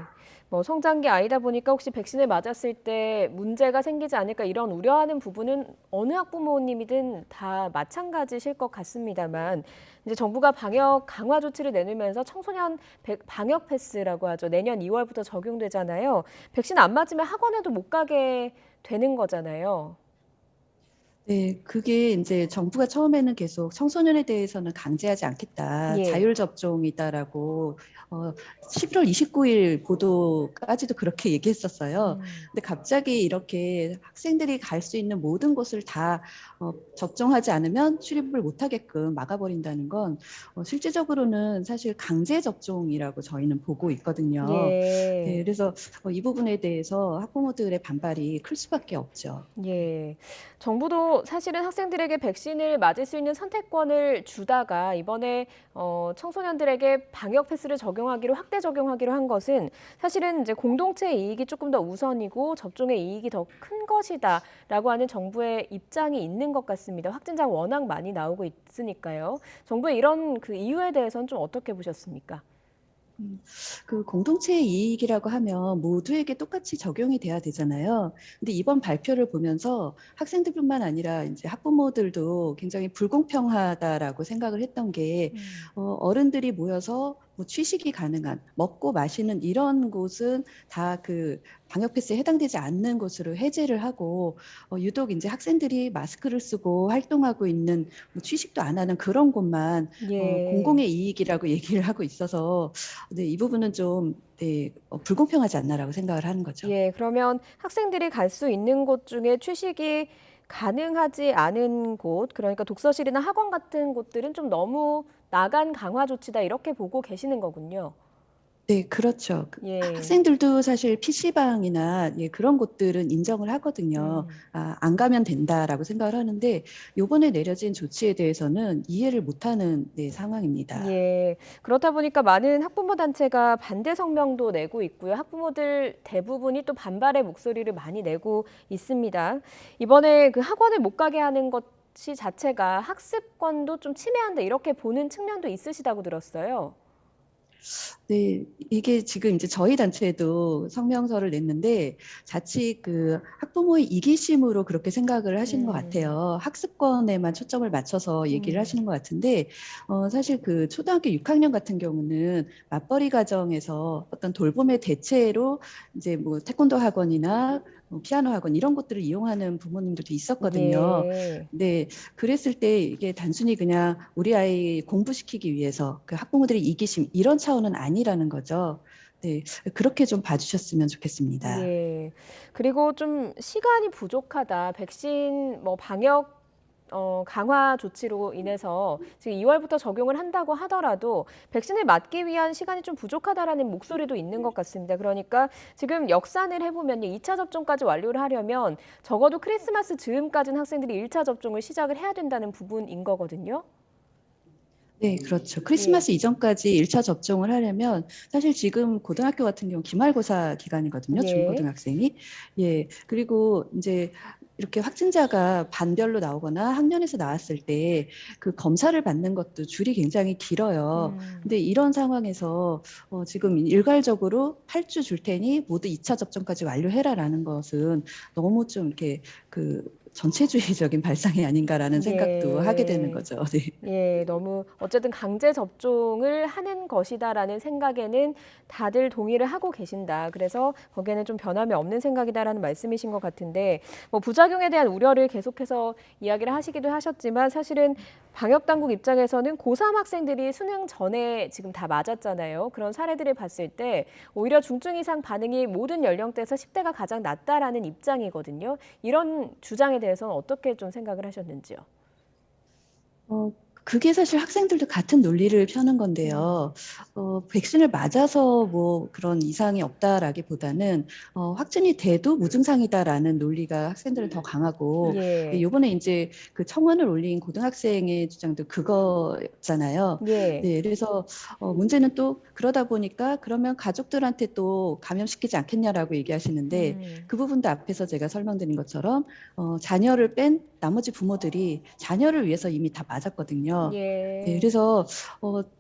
성장기 아이다 보니까 혹시 백신을 맞았을 때 문제가 생기지 않을까 이런 우려하는 부분은 어느 학부모님이든 다 마찬가지실 것 같습니다만 이제 정부가 방역 강화 조치를 내놓으면서 청소년 방역 패스라고 하죠. 내년 2월부터 적용되잖아요. 백신 안 맞으면 학원에도 못 가게 되는 거잖아요. 네, 그게 이제 정부가 처음에는 계속 청소년에 대해서는 강제하지 않겠다, 예. 자율 접종이다라고 11월 29일 보도까지도 그렇게 얘기했었어요. 근데 갑자기 이렇게 학생들이 갈 수 있는 모든 곳을 다 접종하지 않으면 출입을 못하게끔 막아버린다는 건 실질적으로는 사실 강제 접종이라고 저희는 보고 있거든요. 예. 네, 그래서 이 부분에 대해서 학부모들의 반발이 클 수밖에 없죠. 예. 정부도 사실은 학생들에게 백신을 맞을 수 있는 선택권을 주다가 이번에 청소년들에게 방역 패스를 확대 적용하기로 한 것은 사실은 이제 공동체의 이익이 조금 더 우선이고 접종의 이익이 더 큰 것이다라고 하는 정부의 입장이 있는 것 같습니다. 확진자가 워낙 많이 나오고 있으니까요. 정부의 이런 그 이유에 대해서는 좀 어떻게 보셨습니까? 그 공동체의 이익이라고 하면 모두에게 똑같이 적용이 돼야 되잖아요. 근데 이번 발표를 보면서 학생들뿐만 아니라 이제 학부모들도 굉장히 불공평하다라고 생각을 했던 게 어른들이 모여서 뭐 취식이 가능한 먹고 마시는 이런 곳은 다 그 방역 패스에 해당되지 않는 곳으로 해제를 하고 유독 이제 학생들이 마스크를 쓰고 활동하고 있는 뭐 취식도 안 하는 그런 곳만 예. 공공의 이익이라고 얘기를 하고 있어서 네, 이 부분은 좀 네, 불공평하지 않나라고 생각을 하는 거죠. 예, 그러면 학생들이 갈 수 있는 곳 중에 취식이 가능하지 않은 곳, 그러니까 독서실이나 학원 같은 곳들은 좀 너무 나간 강화 조치다 이렇게 보고 계시는 거군요. 네, 그렇죠. 예. 학생들도 사실 PC방이나 예, 그런 곳들은 인정을 하거든요. 안 가면 된다라고 생각을 하는데 요번에 내려진 조치에 대해서는 이해를 못하는 네, 상황입니다. 예. 그렇다 보니까 많은 학부모 단체가 반대 성명도 내고 있고요. 학부모들 대부분이 또 반발의 목소리를 많이 내고 있습니다. 이번에 그 학원을 못 가게 하는 것이 자체가 학습권도 좀 침해한다 이렇게 보는 측면도 있으시다고 들었어요. 네, 이게 지금 이제 저희 단체도 성명서를 냈는데 자칫 그 학부모의 이기심으로 그렇게 생각을 하시는 것 같아요. 학습권에만 초점을 맞춰서 얘기를 하시는 것 같은데 사실 그 초등학교 6학년 같은 경우는 맞벌이 가정에서 어떤 돌봄의 대체로 이제 뭐 태권도 학원이나 피아노 학원 이런 것들을 이용하는 부모님들도 있었거든요. 예. 네, 그랬을 때 이게 단순히 그냥 우리 아이 공부시키기 위해서 그 학부모들의 이기심 이런 차원은 아니라는 거죠. 네, 그렇게 좀 봐주셨으면 좋겠습니다. 예. 그리고 좀 시간이 부족하다. 백신 뭐 방역 강화 조치로 인해서 지금 2월부터 적용을 한다고 하더라도 백신을 맞기 위한 시간이 좀 부족하다라는 목소리도 있는 것 같습니다. 그러니까 지금 역산을 해보면요. 2차 접종까지 완료를 하려면 적어도 크리스마스 즈음까지는 학생들이 1차 접종을 시작을 해야 된다는 부분인 거거든요. 네, 그렇죠. 크리스마스 이전까지 1차 접종을 하려면 사실 지금 고등학교 같은 경우 기말고사 기간이거든요. 예. 중고등학생이. 예. 그리고 이제 이렇게 확진자가 반별로 나오거나 학년에서 나왔을 때 그 검사를 받는 것도 줄이 굉장히 길어요. 근데 이런 상황에서 지금 일괄적으로 8주 줄 테니 모두 2차 접종까지 완료해라라는 것은 너무 좀 이렇게 그 전체주의적인 발상이 아닌가라는 생각도 하게 되는 거죠. 네. 예, 너무 어쨌든 강제 접종을 하는 것이다라는 생각에는 다들 동의를 하고 계신다. 그래서 거기에는 좀 변함이 없는 생각이다라는 말씀이신 것 같은데 뭐 부작용에 대한 우려를 계속해서 이야기를 하시기도 하셨지만 사실은 방역당국 입장에서는 고3 학생들이 수능 전에 지금 다 맞았잖아요. 그런 사례들을 봤을 때 오히려 중증 이상 반응이 모든 연령대에서 10대가 가장 낮다라는 입장이거든요. 이런 주장에 대해서는 어떻게 좀 생각을 하셨는지요? 그게 사실 학생들도 같은 논리를 펴는 건데요. 백신을 맞아서 뭐 그런 이상이 없다라기보다는 확진이 돼도 무증상이다라는 논리가 학생들은 더 강하고 예. 이번에 이제 그 청원을 올린 고등학생의 주장도 그거였잖아요. 예. 네, 그래서 문제는 또 그러다 보니까 그러면 가족들한테 또 감염시키지 않겠냐라고 얘기하시는데 그 부분도 앞에서 제가 설명드린 것처럼 자녀를 뺀 나머지 부모들이 자녀를 위해서 이미 다 맞았거든요. 예. 네, 그래서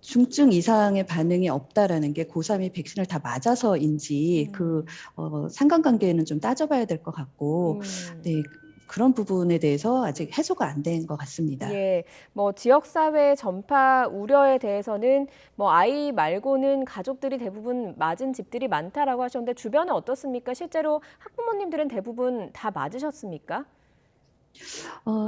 중증 이상의 반응이 없다라는 게 고3이 백신을 다 맞아서인지 그 상관관계는 좀 따져봐야 될 것 같고 네, 그런 부분에 대해서 아직 해소가 안 된 것 같습니다. 예, 뭐 지역사회 전파 우려에 대해서는 뭐 아이 말고는 가족들이 대부분 맞은 집들이 많다라고 하셨는데 주변은 어떻습니까? 실제로 학부모님들은 대부분 다 맞으셨습니까?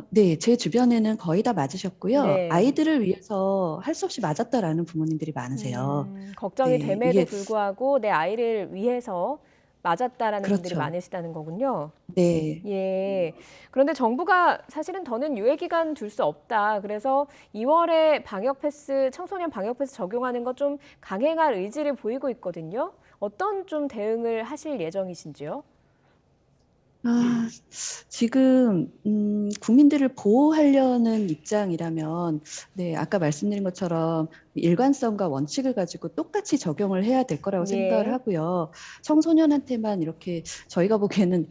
네, 제 주변에는 거의 다 맞으셨고요. 네. 아이들을 위해서 할 수 없이 맞았다라는 부모님들이 많으세요. 걱정이 네, 됨에도 이게 불구하고 내 아이를 위해서 맞았다라는 분들이 그렇죠. 많으시다는 거군요. 네. 예. 그런데 정부가 사실은 더는 유예 기간 둘 수 없다. 그래서 2월에 방역 패스, 청소년 방역 패스 적용하는 것 좀 강행할 의지를 보이고 있거든요. 어떤 좀 대응을 하실 예정이신지요? 지금 국민들을 보호하려는 입장이라면 네, 아까 말씀드린 것처럼 일관성과 원칙을 가지고 똑같이 적용을 해야 될 거라고 생각을 하고요. 청소년한테만 이렇게 저희가 보기에는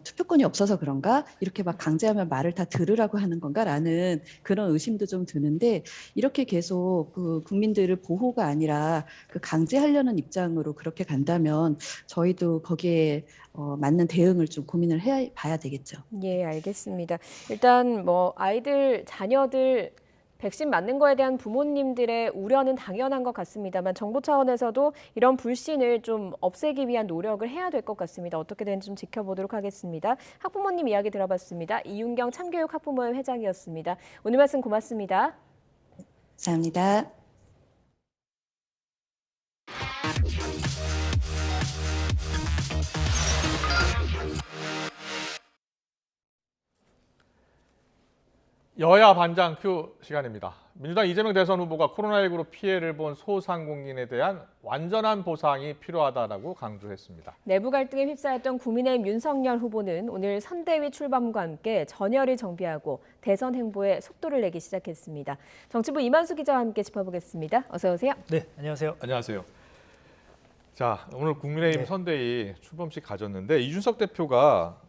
투표권이 없어서 그런가? 이렇게 막 강제하면 말을 다 들으라고 하는 건가라는 그런 의심도 좀 드는데 이렇게 계속 그 국민들을 보호가 아니라 그 강제하려는 입장으로 그렇게 간다면 저희도 거기에 맞는 대응을 좀 고민을 해봐야 되겠죠. 예, 알겠습니다. 일단 뭐 아이들, 자녀들 백신 맞는 거에 대한 부모님들의 우려는 당연한 것 같습니다만 정부 차원에서도 이런 불신을 좀 없애기 위한 노력을 해야 될 것 같습니다. 어떻게 되는지 좀 지켜보도록 하겠습니다. 학부모님 이야기 들어봤습니다. 이윤경 참교육 학부모회 회장이었습니다. 오늘 말씀 고맙습니다. 감사합니다. 여야 반장 큐 시간입니다. 민주당 이재명 대선 후보가 코로나19로 피해를 본 소상공인에 대한 완전한 보상이 필요하다라고 강조했습니다. 내부 갈등에 휩싸였던 국민의힘 윤석열 후보는 오늘 선대위 출범과 함께 전열을 정비하고 대선 행보에 속도를 내기 시작했습니다. 정치부 이만수 기자와 함께 짚어보겠습니다. 어서 오세요. 네, 안녕하세요. 안녕하세요. 자, 오늘 국민의힘 선대위 출범식 가졌는데 이준석 대표가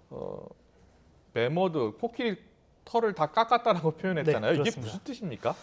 메모드 코끼리 털을 다 깎았다라고 표현했잖아요. 네, 이게 무슨 뜻입니까?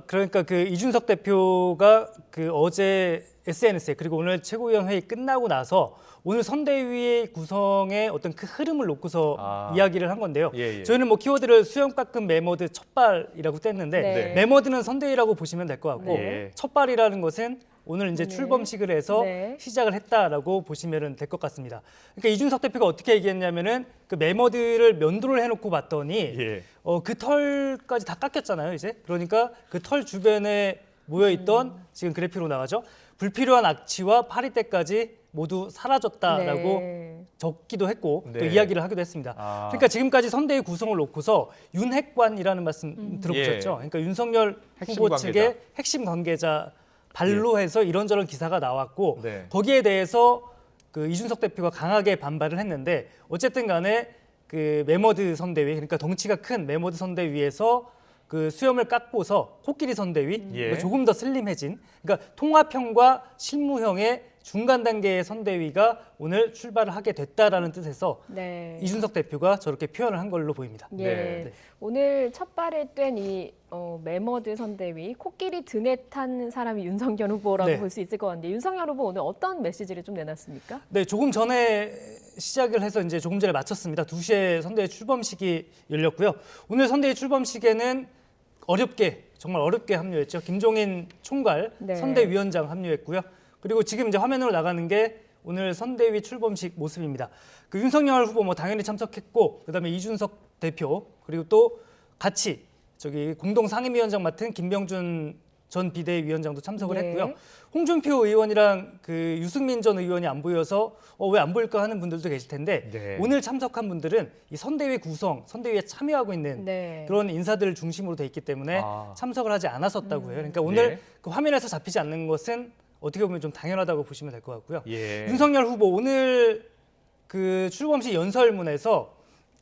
그러니까 그 이준석 대표가 그 어제 SNS에 그리고 오늘 최고위원 회의 끝나고 나서 오늘 선대위 구성의 어떤 그 흐름을 놓고서 이야기를 한 건데요. 저희는 뭐 키워드를 수염 깎은 메모드 첫발이라고 뗐는데 메모드는 선대위라고 보시면 될 것 같고 첫발이라는 것은 오늘 이제 출범식을 해서 시작을 했다라고 보시면 될 것 같습니다. 그러니까 이준석 대표가 어떻게 얘기했냐면은 그 메모드를 면도를 해놓고 봤더니 그 털까지 다 깎였잖아요, 이제. 그러니까 그 털 주변에 모여있던 지금 그래픽으로 나가죠. 불필요한 악취와 파리때까지 모두 사라졌다라고 적기도 했고 또 이야기를 하기도 했습니다. 그러니까 지금까지 선대위 구성을 놓고서 윤핵관이라는 말씀 들어보셨죠? 그러니까 윤석열 후보 측의 핵심 관계자 발로 해서 이런저런 기사가 나왔고 거기에 대해서 그 이준석 대표가 강하게 반발을 했는데 어쨌든 간에 그 메모드 선대위 그러니까 덩치가 큰 메모드 선대위에서 그 수염을 깎고서 코끼리 선대위 그러니까 조금 더 슬림해진 그러니까 통합형과 실무형의 중간 단계의 선대위가 오늘 출발을 하게 됐다라는 뜻에서 이준석 대표가 저렇게 표현을 한 걸로 보입니다. 오늘 첫 발을 뗀 이 메머드 선대위 코끼리 등에 탄 사람이 윤석열 후보라고 볼 수 있을 것 같은데 윤석열 후보 오늘 어떤 메시지를 좀 내놨습니까? 네, 조금 전에 시작을 해서 이제 조금 전에 마쳤습니다. 2시에 선대위 출범식이 열렸고요. 오늘 선대위 출범식에는 정말 어렵게 합류했죠. 김종인 총괄 선대위원장 합류했고요. 그리고 지금 이제 화면으로 나가는 게 오늘 선대위 출범식 모습입니다. 그 윤석열 후보 뭐 당연히 참석했고 그다음에 이준석 대표 그리고 또 같이 저기 공동 상임위원장 맡은 김병준 전 비대위원장도 참석을 했고요. 홍준표 의원이랑 그 유승민 전 의원이 안 보여서 왜 안 보일까 하는 분들도 계실 텐데 오늘 참석한 분들은 이 선대위 구성, 선대위에 참여하고 있는 그런 인사들을 중심으로 돼 있기 때문에 참석을 하지 않았었다고 해요. 그러니까 오늘 그 화면에서 잡히지 않는 것은 어떻게 보면 좀 당연하다고 보시면 될 것 같고요. 윤석열 후보 오늘 그 출범식 연설문에서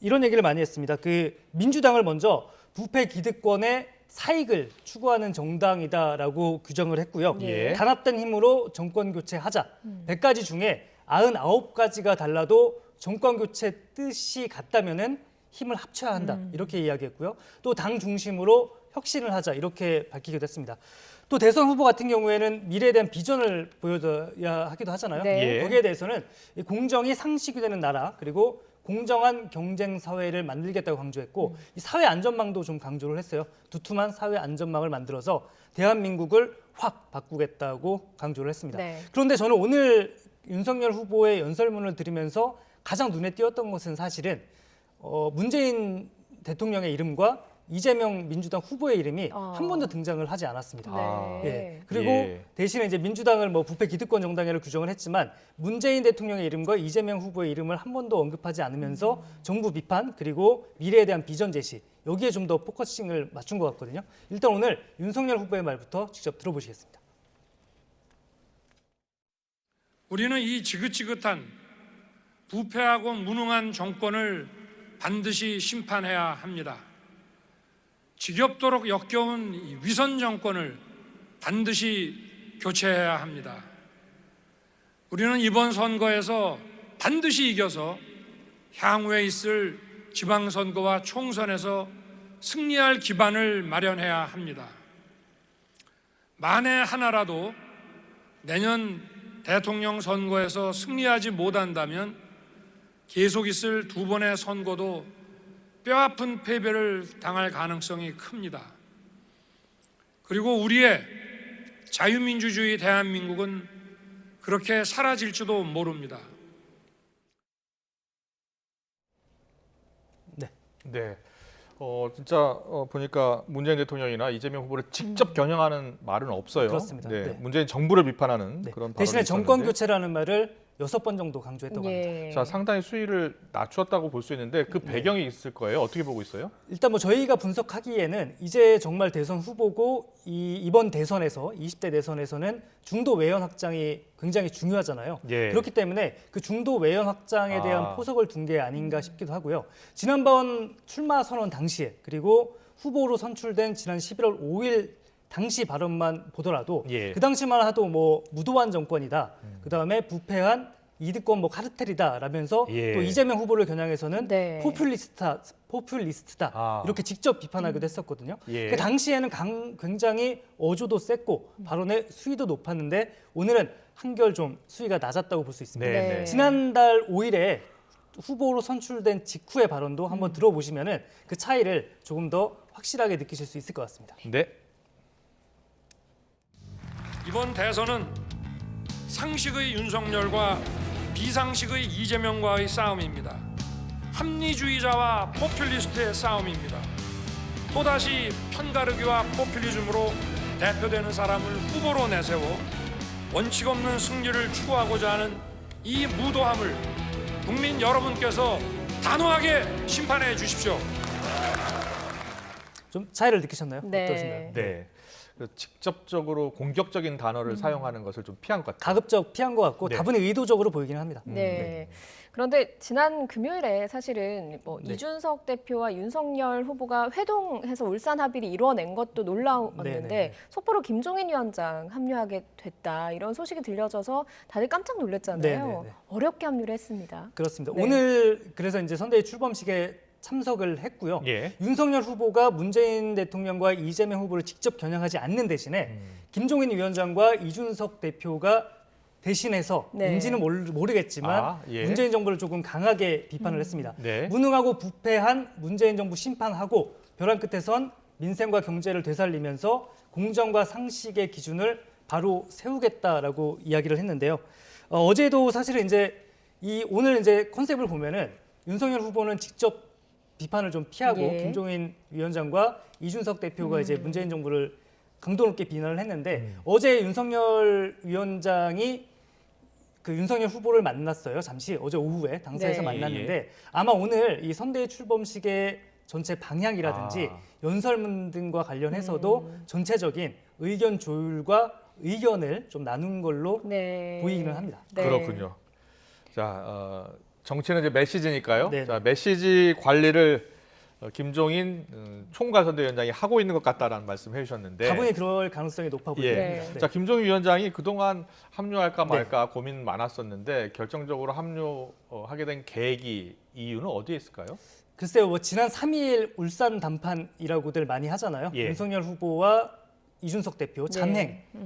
이런 얘기를 많이 했습니다. 그 민주당을 먼저 부패 기득권의 사익을 추구하는 정당이다라고 규정을 했고요. 단합된 힘으로 정권 교체하자. 100가지 중에 99가지가 달라도 정권 교체 뜻이 같다면은 힘을 합쳐야 한다. 이렇게 이야기했고요. 또 당 중심으로 혁신을 하자. 이렇게 밝히기도 했습니다. 또 대선 후보 같은 경우에는 미래에 대한 비전을 보여줘야 하기도 하잖아요. 거기에 대해서는 공정이 상식이 되는 나라 그리고 공정한 경쟁 사회를 만들겠다고 강조했고 이 사회 안전망도 좀 강조를 했어요. 두툼한 사회 안전망을 만들어서 대한민국을 확 바꾸겠다고 강조를 했습니다. 그런데 저는 오늘 윤석열 후보의 연설문을 들으면서 가장 눈에 띄었던 것은 사실은 문재인 대통령의 이름과 이재명 민주당 후보의 이름이 한 번도 등장을 하지 않았습니다. 그리고 대신에 이제 민주당을 뭐 부패 기득권 정당이라고 규정을 했지만 문재인 대통령의 이름과 이재명 후보의 이름을 한 번도 언급하지 않으면서 정부 비판 그리고 미래에 대한 비전 제시 여기에 좀 더 포커싱을 맞춘 것 같거든요. 일단 오늘 윤석열 후보의 말부터 직접 들어보시겠습니다. 우리는 이 지긋지긋한 부패하고 무능한 정권을 반드시 심판해야 합니다. 지겹도록 역겨운 위선 정권을 반드시 교체해야 합니다. 우리는 이번 선거에서 반드시 이겨서 향후에 있을 지방선거와 총선에서 승리할 기반을 마련해야 합니다. 만에 하나라도 내년 대통령 선거에서 승리하지 못한다면 계속 있을 두 번의 선거도 뼈아픈 패배를 당할 가능성이 큽니다. 그리고 우리의 자유민주주의 대한민국은 그렇게 사라질지도 모릅니다. 네. 진짜 보니까 문재인 대통령이나 이재명 후보를 직접 겨냥하는 말은 없어요. 그렇습니다. 네. 네. 문재인 정부를 비판하는 네. 그런 발언이 대신에 정권 있었는데. 교체라는 말을 6번 정도 강조했다고 합니다. 예. 자, 상당히 수위를 낮췄다고 볼 수 있는데 그 배경이 있을 거예요. 어떻게 보고 있어요? 일단 뭐 저희가 분석하기에는 이제 정말 대선 후보고 이번 대선에서 20대 대선에서는 중도 외연 확장이 굉장히 중요하잖아요. 예. 그렇기 때문에 그 중도 외연 확장에 대한 포석을 둔 게 아닌가 싶기도 하고요. 지난번 출마 선언 당시에 그리고 후보로 선출된 지난 11월 5일 당시 발언만 보더라도 그 당시만 하도 뭐 무도한 정권이다. 그다음에 부패한 이득권 뭐 카르텔이다라면서 또 이재명 후보를 겨냥해서는 포퓰리스트다 이렇게 직접 비판하기도 했었거든요. 그 당시에는 굉장히 어조도 셌고 발언의 수위도 높았는데 오늘은 한결 좀 수위가 낮았다고 볼 수 있습니다. 네. 지난달 5일에 후보로 선출된 직후의 발언도 한번 들어보시면은 그 차이를 조금 더 확실하게 느끼실 수 있을 것 같습니다. 네. 이번 대선은 상식의 윤석열과 비상식의 이재명과의 싸움입니다. 합리주의자와 포퓰리스트의 싸움입니다. 또다시 편가르기와 포퓰리즘으로 대표되는 사람을 후보로 내세워 원칙 없는 승리를 추구하고자 하는 이 무도함을 국민 여러분께서 단호하게 심판해 주십시오. 좀 차이를 느끼셨나요? 네. 어떠신가요? 네. 직접적으로 공격적인 단어를 사용하는 것을 좀 피한 것 같아요. 가급적 피한 것 같고 네. 다분히 의도적으로 보이긴 합니다. 네. 그런데 지난 금요일에 사실은 뭐 네. 이준석 대표와 윤석열 후보가 회동해서 울산 합의를 이뤄낸 것도 놀라웠는데 네. 속보로 김종인 위원장 합류하게 됐다 이런 소식이 들려져서 다들 깜짝 놀랐잖아요. 네. 어렵게 합류를 했습니다. 그렇습니다. 네. 오늘 그래서 이제 선대위 출범식에 참석을 했고요. 윤석열 후보가 문재인 대통령과 이재명 후보를 직접 겨냥하지 않는 대신에 김종인 위원장과 이준석 대표가 대신해서 인지는 모르겠지만 문재인 정부를 조금 강하게 비판을 했습니다. 무능하고 부패한 문재인 정부 심판하고 벼랑 끝에선 민생과 경제를 되살리면서 공정과 상식의 기준을 바로 세우겠다라고 이야기를 했는데요. 어제도 사실은 이제 오늘 이제 컨셉을 보면은 윤석열 후보는 직접 비판을 좀 피하고 김종인 위원장과 이준석 대표가 이제 문재인 정부를 강도 높게 비난을 했는데 어제 윤석열 위원장이 그 윤석열 후보를 만났어요. 잠시 어제 오후에 당사에서 만났는데 아마 오늘 이 선대위 출범식의 전체 방향이라든지 연설문 등과 관련해서도 전체적인 의견 조율과 의견을 좀 나눈 걸로 보이기는 합니다. 그렇군요. 자, 정치는 이제 메시지니까요. 네. 자, 메시지 관리를 김종인 총괄선대위원장이 하고 있는 것 같다라는 말씀 해주셨는데 다분히 그럴 가능성이 높아 보입니다. 네. 자, 김종인 위원장이 그동안 합류할까 말까 고민 많았었는데 결정적으로 합류하게 된 계기 이유는 어디에 있을까요? 글쎄요, 뭐 지난 3일 울산 담판이라고들 많이 하잖아요. 윤석열 후보와 이준석 대표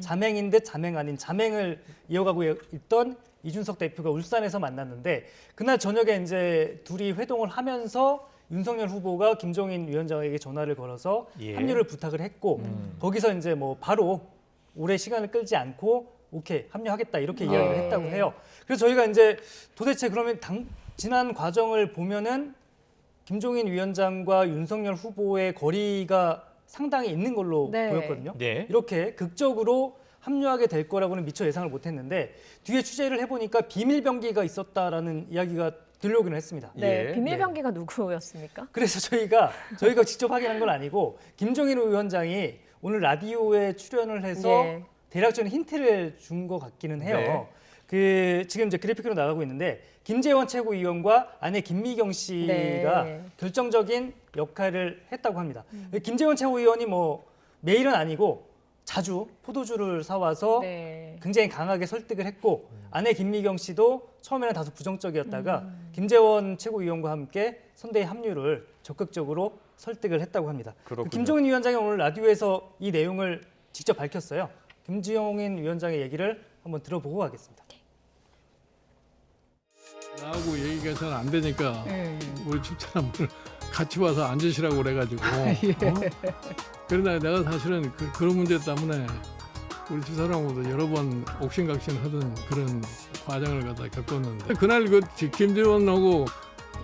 자맹인 듯 자맹 아닌 자맹을 이어가고 있던 이준석 대표가 울산에서 만났는데 그날 저녁에 이제 둘이 회동을 하면서 윤석열 후보가 김종인 위원장에게 전화를 걸어서 합류를 부탁을 했고 거기서 이제 뭐 바로 오래 시간을 끌지 않고 오케이 합류하겠다 이렇게 이야기를 했다고 해요. 그래서 저희가 이제 도대체 그러면 지난 과정을 보면은 김종인 위원장과 윤석열 후보의 거리가 상당히 있는 걸로 보였거든요. 이렇게 극적으로 합류하게 될 거라고는 미처 예상을 못했는데 뒤에 취재를 해보니까 비밀병기가 있었다라는 이야기가 들려오기는 했습니다. 비밀병기가 누구였습니까? 그래서 저희가 직접 확인한 건 아니고 김종인 위원장이 오늘 라디오에 출연을 해서 대략적인 힌트를 준 것 같기는 해요. 지금 이제 그래픽으로 나가고 있는데 김재원 최고위원과 아내 김미경 씨가 결정적인 역할을 했다고 합니다. 김재원 최고위원이 뭐 매일은 아니고 자주 포도주를 사와서 네. 굉장히 강하게 설득을 했고 아내 김미경 씨도 처음에는 다소 부정적이었다가 김재원 최고위원과 함께 선대위 합류를 적극적으로 설득을 했다고 합니다. 그렇군요. 김종인 위원장이 오늘 라디오에서 이 내용을 직접 밝혔어요. 김종인 위원장의 얘기를 한번 들어보고 가겠습니다. 나하고 얘기가 잘 안 되니까 우리 집사람을 같이 와서 앉으시라고 그래가지고 그러나 내가 사실은 그런 문제 때문에 우리 집사람하고도 여러 번 옥신각신 하던 그런 과정을 갖다 겪었는데 그날 그 김재원하고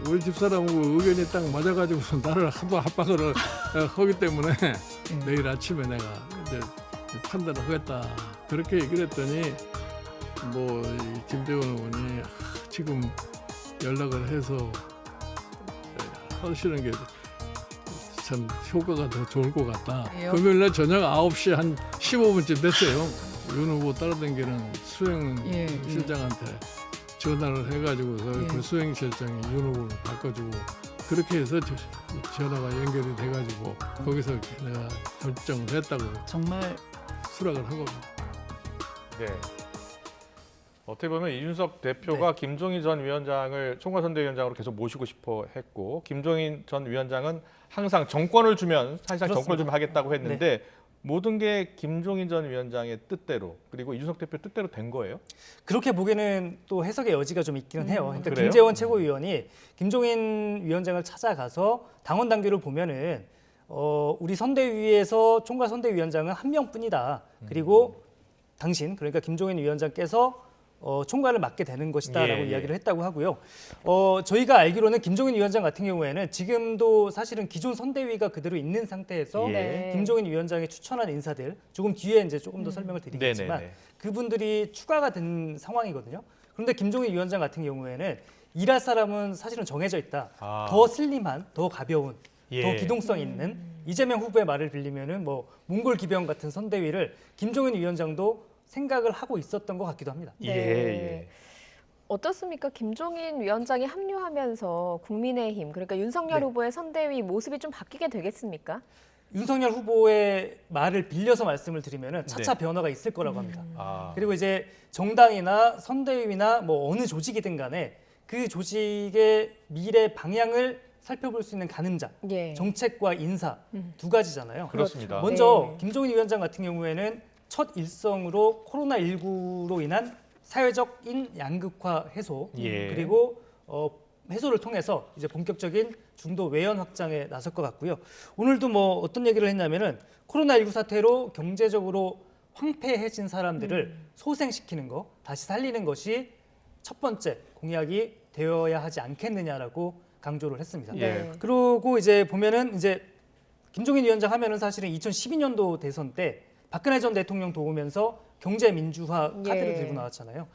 우리 집사람하고 의견이 딱 맞아가지고 나를 하도 합박을 하기 때문에 내일 아침에 내가 이제 판단을 하겠다 그렇게 얘기를 했더니 뭐 김재원 의원이 지금 연락을 해서 하시는 게 참 효과가 더 좋을 것 같다. 금요일날 저녁 9시 한 15분쯤 됐어요. 윤 후보 따라다니는 수행실장한테 전화를 해가지고서 그 수행실장이 윤 후보를 바꿔주고 그렇게 해서 전화가 연결이 돼가지고 거기서 내가 결정을 했다고 정말 수락을 하고. 네. 어떻게 보면 이준석 대표가 김종인 전 위원장을 총괄선대위원장으로 계속 모시고 싶어 했고 김종인 전 위원장은 항상 정권을 주면 사실상 그렇습니다. 정권을 주면 하겠다고 했는데 모든 게 김종인 전 위원장의 뜻대로 그리고 이준석 대표 뜻대로 된 거예요? 그렇게 보기에는 또 해석의 여지가 좀 있기는 해요. 그러니까 그래요? 김재원 최고위원이 김종인 위원장을 찾아가서 당원 당규를 보면은 우리 선대위에서 총괄 선대위원장은 한 명뿐이다. 그리고 당신 그러니까 김종인 위원장께서 총괄을 맡게 되는 것이다라고 이야기를 했다고 하고요. 저희가 알기로는 김종인 위원장 같은 경우에는 지금도 사실은 기존 선대위가 그대로 있는 상태에서 김종인 위원장이 추천한 인사들 조금 뒤에 이제 조금 더 설명을 드리겠지만 그분들이 추가가 된 상황이거든요. 그런데 김종인 위원장 같은 경우에는 일할 사람은 사실은 정해져 있다. 더 슬림한, 더 가벼운, 더 기동성 있는 이재명 후보의 말을 빌리면은 뭐 몽골 기병 같은 선대위를 김종인 위원장도 생각을 하고 있었던 것 같기도 합니다. 네. 어떻습니까? 김종인 위원장이 합류하면서 국민의힘, 그러니까 윤석열 후보의 선대위 모습이 좀 바뀌게 되겠습니까? 윤석열 후보의 말을 빌려서 말씀을 드리면은 차차 변화가 있을 거라고 합니다. 그리고 이제 정당이나 선대위나 뭐 어느 조직이든 간에 그 조직의 미래 방향을 살펴볼 수 있는 가늠자, 정책과 인사 두 가지잖아요. 그렇습니다. 먼저 김종인 위원장 같은 경우에는 첫 일성으로 코로나19로 인한 사회적인 양극화 해소 그리고 해소를 통해서 이제 본격적인 중도 외연 확장에 나설 것 같고요. 오늘도 뭐 어떤 얘기를 했냐면은 코로나19 사태로 경제적으로 황폐해진 사람들을 소생시키는 거, 다시 살리는 것이 첫 번째 공약이 되어야 하지 않겠느냐라고 강조를 했습니다. 그리고 이제 보면은 이제 김종인 위원장 하면은 사실은 2012년도 대선 때 박근혜 전 대통령 도우면서 경제 민주화 카드를 들고 나왔잖아요.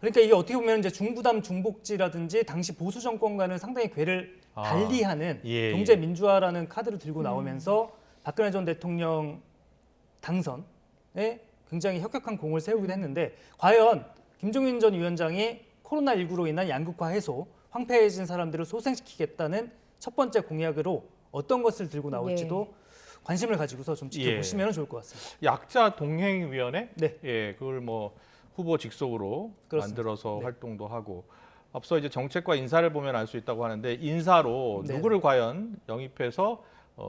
그러니까 이게 어떻게 보면 이제 중부담 중복지라든지 당시 보수 정권과는 상당히 궤를 달리하는 경제 민주화라는 카드를 들고 나오면서 박근혜 전 대통령 당선에 굉장히 혁혁한 공을 세우기도 했는데 과연 김종인 전 위원장이 코로나19로 인한 양극화 해소, 황폐해진 사람들을 소생시키겠다는 첫 번째 공약으로 어떤 것을 들고 나올지도 관심을 가지고서 좀 지켜보시면 좋을 것 같습니다. 약자 동행위원회? 그걸 뭐 후보 직속으로 그렇습니다. 만들어서 활동도 하고 앞서 이제 정책과 인사를 보면 알 수 있다고 하는데 인사로 누구를 과연 영입해서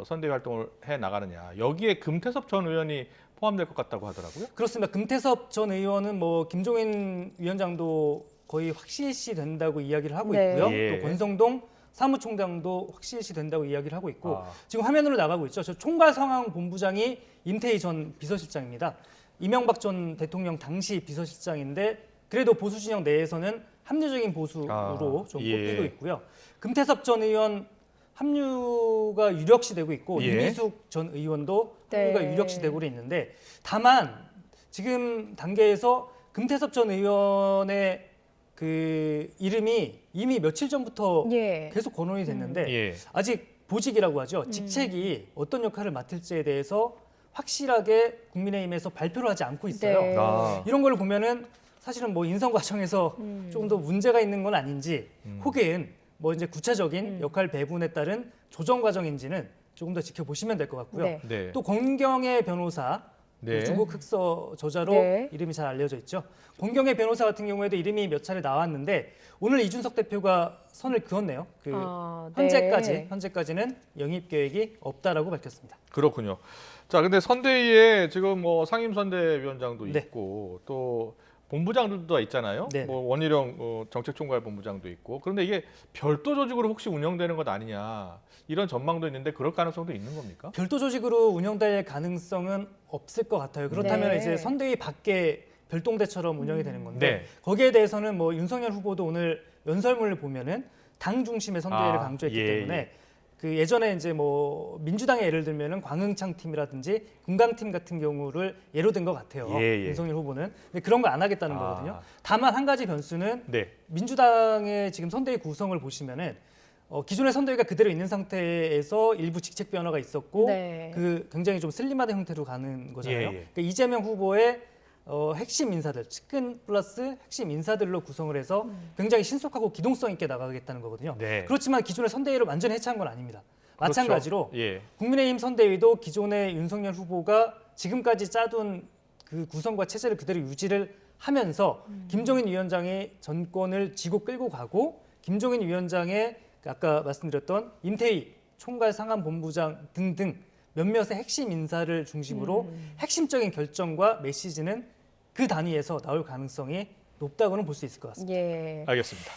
선대위 활동을 해 나가느냐 여기에 금태섭 전 의원이 포함될 것 같다고 하더라고요. 그렇습니다. 금태섭 전 의원은 뭐 김종인 위원장도 거의 확실시 된다고 이야기를 하고 있고요. 또 권성동 사무총장도 확실시 된다고 이야기를 하고 있고 지금 화면으로 나가고 있죠. 저 총괄상황본부장이 임태희 전 비서실장입니다. 이명박 전 대통령 당시 비서실장인데 그래도 보수 진영 내에서는 합리적인 보수로 좀 꼽히고 있고요. 금태섭 전 의원 합류가 유력시 되고 있고 윤희숙 전 의원도 합류가 유력시 되고 있는데 다만 지금 단계에서 금태섭 전 의원의 그 이름이 이미 며칠 전부터 계속 거론이 됐는데 아직 보직이라고 하죠. 직책이 어떤 역할을 맡을지에 대해서 확실하게 국민의힘에서 발표를 하지 않고 있어요. 이런 걸 보면은 사실은 뭐 인선 과정에서 조금 더 문제가 있는 건 아닌지 혹은 뭐 이제 구체적인 역할 배분에 따른 조정 과정인지는 조금 더 지켜보시면 될 것 같고요. 또 권경의 변호사 네. 중국 흑서 저자로 네. 이름이 잘 알려져 있죠. 공경의 변호사 같은 경우에도 이름이 몇 차례 나왔는데 오늘 이준석 대표가 선을 그었네요. 그 네. 현재까지는 영입 계획이 없다라고 밝혔습니다. 그렇군요. 자, 근데 선대위에 지금 뭐 상임선대위원장도 네. 있고 또 본부장들도 있잖아요. 네. 뭐 원희룡 정책총괄 본부장도 있고. 그런데 이게 별도 조직으로 혹시 운영되는 것 아니냐 이런 전망도 있는데 그럴 가능성도 있는 겁니까? 별도 조직으로 운영될 가능성은 없을 것 같아요. 그렇다면 네. 이제 선대위 밖에 별동대처럼 운영이 되는 건데 네. 거기에 대해서는 뭐 윤석열 후보도 오늘 연설문을 보면은 당 중심의 선대위를 아, 강조했기 예, 때문에 그 예전에 이제 뭐 민주당의 예를 들면은 광흥창 팀이라든지 금강팀 같은 경우를 예로 든 것 같아요. 예. 윤석열 후보는. 근데 그런 거 안 하겠다는 거거든요. 다만 한 가지 변수는 네. 민주당의 지금 선대위 구성을 보시면은 기존의 선대위가 그대로 있는 상태에서 일부 직책 변화가 있었고 네. 그 굉장히 좀 슬림화된 형태로 가는 거잖아요. 예. 그러니까 이재명 후보의 핵심 인사들, 측근 플러스 핵심 인사들로 구성을 해서 굉장히 신속하고 기동성 있게 나가겠다는 거거든요. 네. 그렇지만 기존의 선대위를 완전히 해체한 건 아닙니다. 마찬가지로 그렇죠. 예. 국민의힘 선대위도 기존의 윤석열 후보가 지금까지 짜둔 그 구성과 체제를 그대로 유지를 하면서 김종인 위원장이 정권을 쥐고 끌고 가고 김종인 위원장의 아까 말씀드렸던 임태희 총괄 상암본부장 등등 몇몇의 핵심 인사를 중심으로 핵심적인 결정과 메시지는 그 단위에서 나올 가능성이 높다고는 볼 수 있을 것 같습니다. 예. 알겠습니다.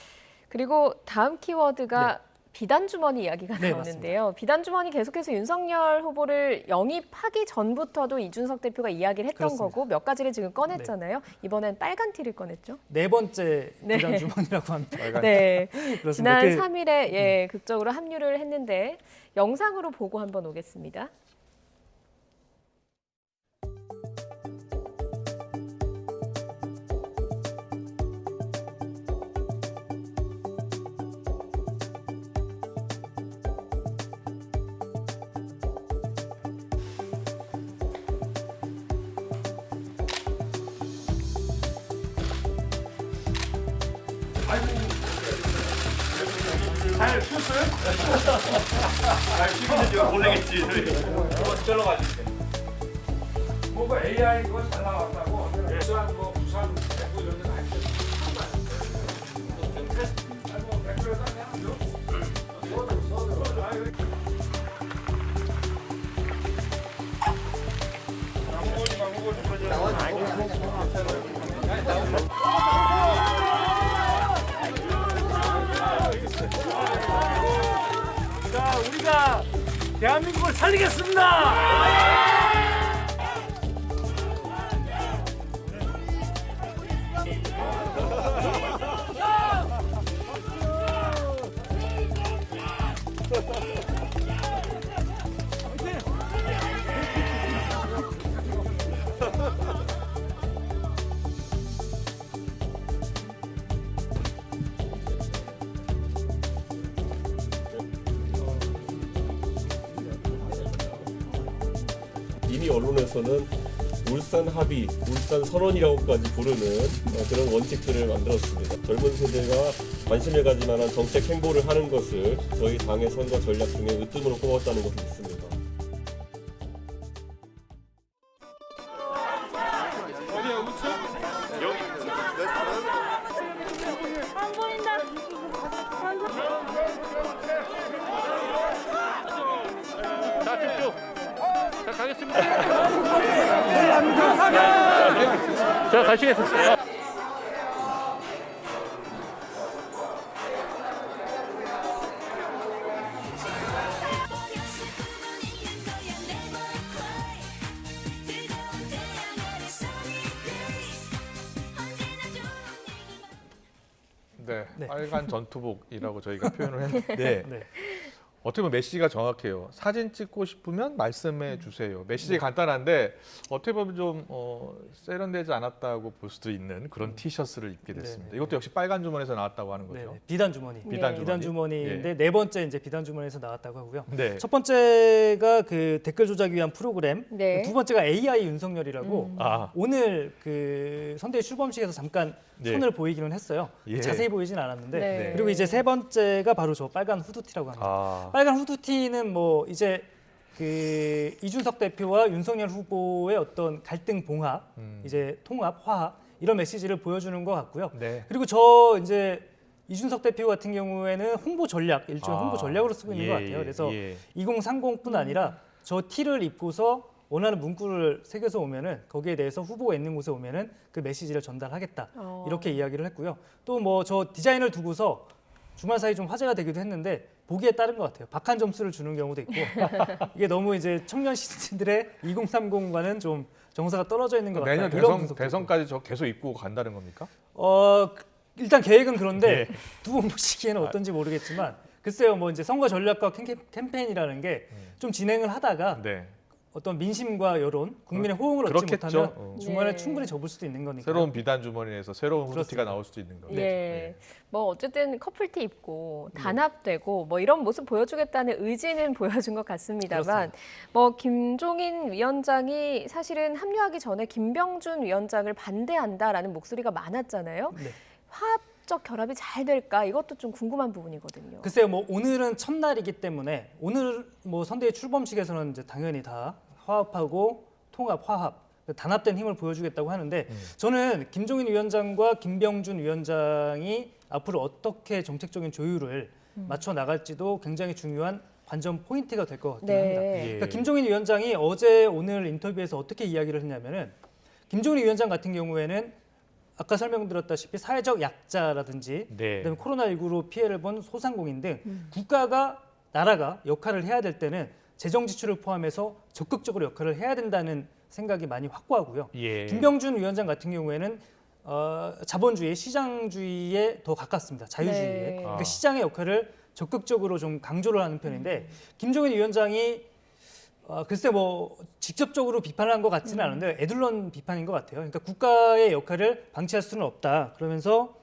그리고 다음 키워드가 비단 주머니 이야기가 네, 나오는데요. 비단 주머니 계속해서 윤석열 후보를 영입하기 전부터도 이준석 대표가 이야기를 했던 그렇습니다. 거고 몇 가지를 지금 꺼냈잖아요. 이번엔 빨간 티를 꺼냈죠. 네 번째 네. 비단 주머니라고 합니다. 네. 그렇습니다. 지난 3일에 극적으로 합류를 했는데 영상으로 보고 한번 오겠습니다. 잘 폈어요? 잘 피는지 모르겠지. 잘라가지고. 뭐가 AI 그거 잘 나왔다고. 부산 뭐 부산 대구 이런 데는 안 돼. 자, 우리가 대한민국을 살리겠습니다. 이미 언론에서는 울산 합의, 울산 선언이라고까지 부르는 그런 원칙들을 만들었습니다. 젊은 세대가 관심을 가질 만한 정책 행보를 하는 것을 저희 당의 선거 전략 중에 으뜸으로 꼽았다는 것을 믿습니다. 안 보인다. 자, 집중. 자, 가겠습니다. 자, 가시겠습니다. 네, 빨간 전투복이라고 저희가 표현을 했는데 네. 어떻게 보면 메시지가 정확해요. 사진 찍고 싶으면 말씀해 주세요. 메시지 간단한데 어떻게 보면 좀 세련되지 않았다고 볼 수도 있는 그런 티셔츠를 입게 됐습니다. 네. 이것도 역시 빨간 주머니에서 나왔다고 하는 거죠. 네, 비단 주머니. 비단 주머니인데 예. 네 번째 이제 비단 주머니에서 나왔다고 하고요. 네. 첫 번째가 그 댓글 조작 위한 프로그램, 네. 두 번째가 AI 윤석열이라고 아. 오늘 그 선대위 출범식에서 잠깐 네. 손을 보이기는 했어요. 예. 자세히 보이진 않았는데 네. 그리고 이제 세 번째가 바로 저 빨간 후드티라고 합니다. 아. 빨간 후드티는 뭐 이제 그 이준석 대표와 윤석열 후보의 어떤 갈등 봉합, 이제 통합, 화합 이런 메시지를 보여주는 것 같고요. 네. 그리고 저 이제 이준석 대표 같은 경우에는 홍보 전략, 일종의 홍보 전략으로 쓰고 있는 것 같아요. 그래서 2030뿐 아니라 저 티를 입고서 원하는 문구를 새겨서 오면은 거기에 대해서 후보가 있는 곳에 오면은 그 메시지를 전달하겠다 이렇게 이야기를 했고요. 또 뭐 저 디자인을 두고서 주말 사이 좀 화제가 되기도 했는데 보기에 따른 것 같아요. 박한 점수를 주는 경우도 있고 이게 너무 이제 청년 시즌들의 2030과는 좀 정서가 떨어져 있는 것 같다. 내년 대선까지 저 계속 입고 간다는 겁니까? 일단 계획은 그런데 두고 보시기에는 어떤지 모르겠지만 글쎄요, 뭐 이제 선거 전략과 캠페인이라는 게 좀 진행을 하다가 어떤 민심과 여론, 국민의 호응을 얻지 못하면 중간에 충분히 접을 수도 있는 거니까. 새로운 비단 주머니에서 새로운 후드티가 나올 수도 있는 거죠. 뭐 어쨌든 커플티 입고 단합되고 뭐 이런 모습 보여주겠다는 의지는 보여준 것 같습니다만 그렇습니다. 뭐 김종인 위원장이 사실은 합류하기 전에 김병준 위원장을 반대한다라는 목소리가 많았잖아요. 화합적 결합이 잘 될까 이것도 좀 궁금한 부분이거든요. 글쎄요, 뭐 오늘은 첫날이기 때문에 오늘 뭐 선대위 출범식에서는 이제 당연히 다 화합하고 통합, 화합, 단합된 힘을 보여주겠다고 하는데 저는 김종인 위원장과 김병준 위원장이 앞으로 어떻게 정책적인 조율을 맞춰 나갈지도 굉장히 중요한 관전 포인트가 될 것 같긴 합니다. 그러니까 김종인 위원장이 어제 오늘 인터뷰에서 어떻게 이야기를 했냐면은 김종인 위원장 같은 경우에는 아까 설명드렸다시피 사회적 약자라든지 그다음에 코로나19로 피해를 본 소상공인 등 국가가 나라가 역할을 해야 될 때는 재정 지출을 포함해서 적극적으로 역할을 해야 된다는 생각이 많이 확고하고요. 김병준 위원장 같은 경우에는 자본주의, 시장주의에 더 가깝습니다. 자유주의에. 그러니까 시장의 역할을 적극적으로 좀 강조를 하는 편인데 김종인 위원장이 글쎄 뭐 직접적으로 비판을 한 것 같지는 않은데 애들론 비판인 것 같아요. 그러니까 국가의 역할을 방치할 수는 없다. 그러면서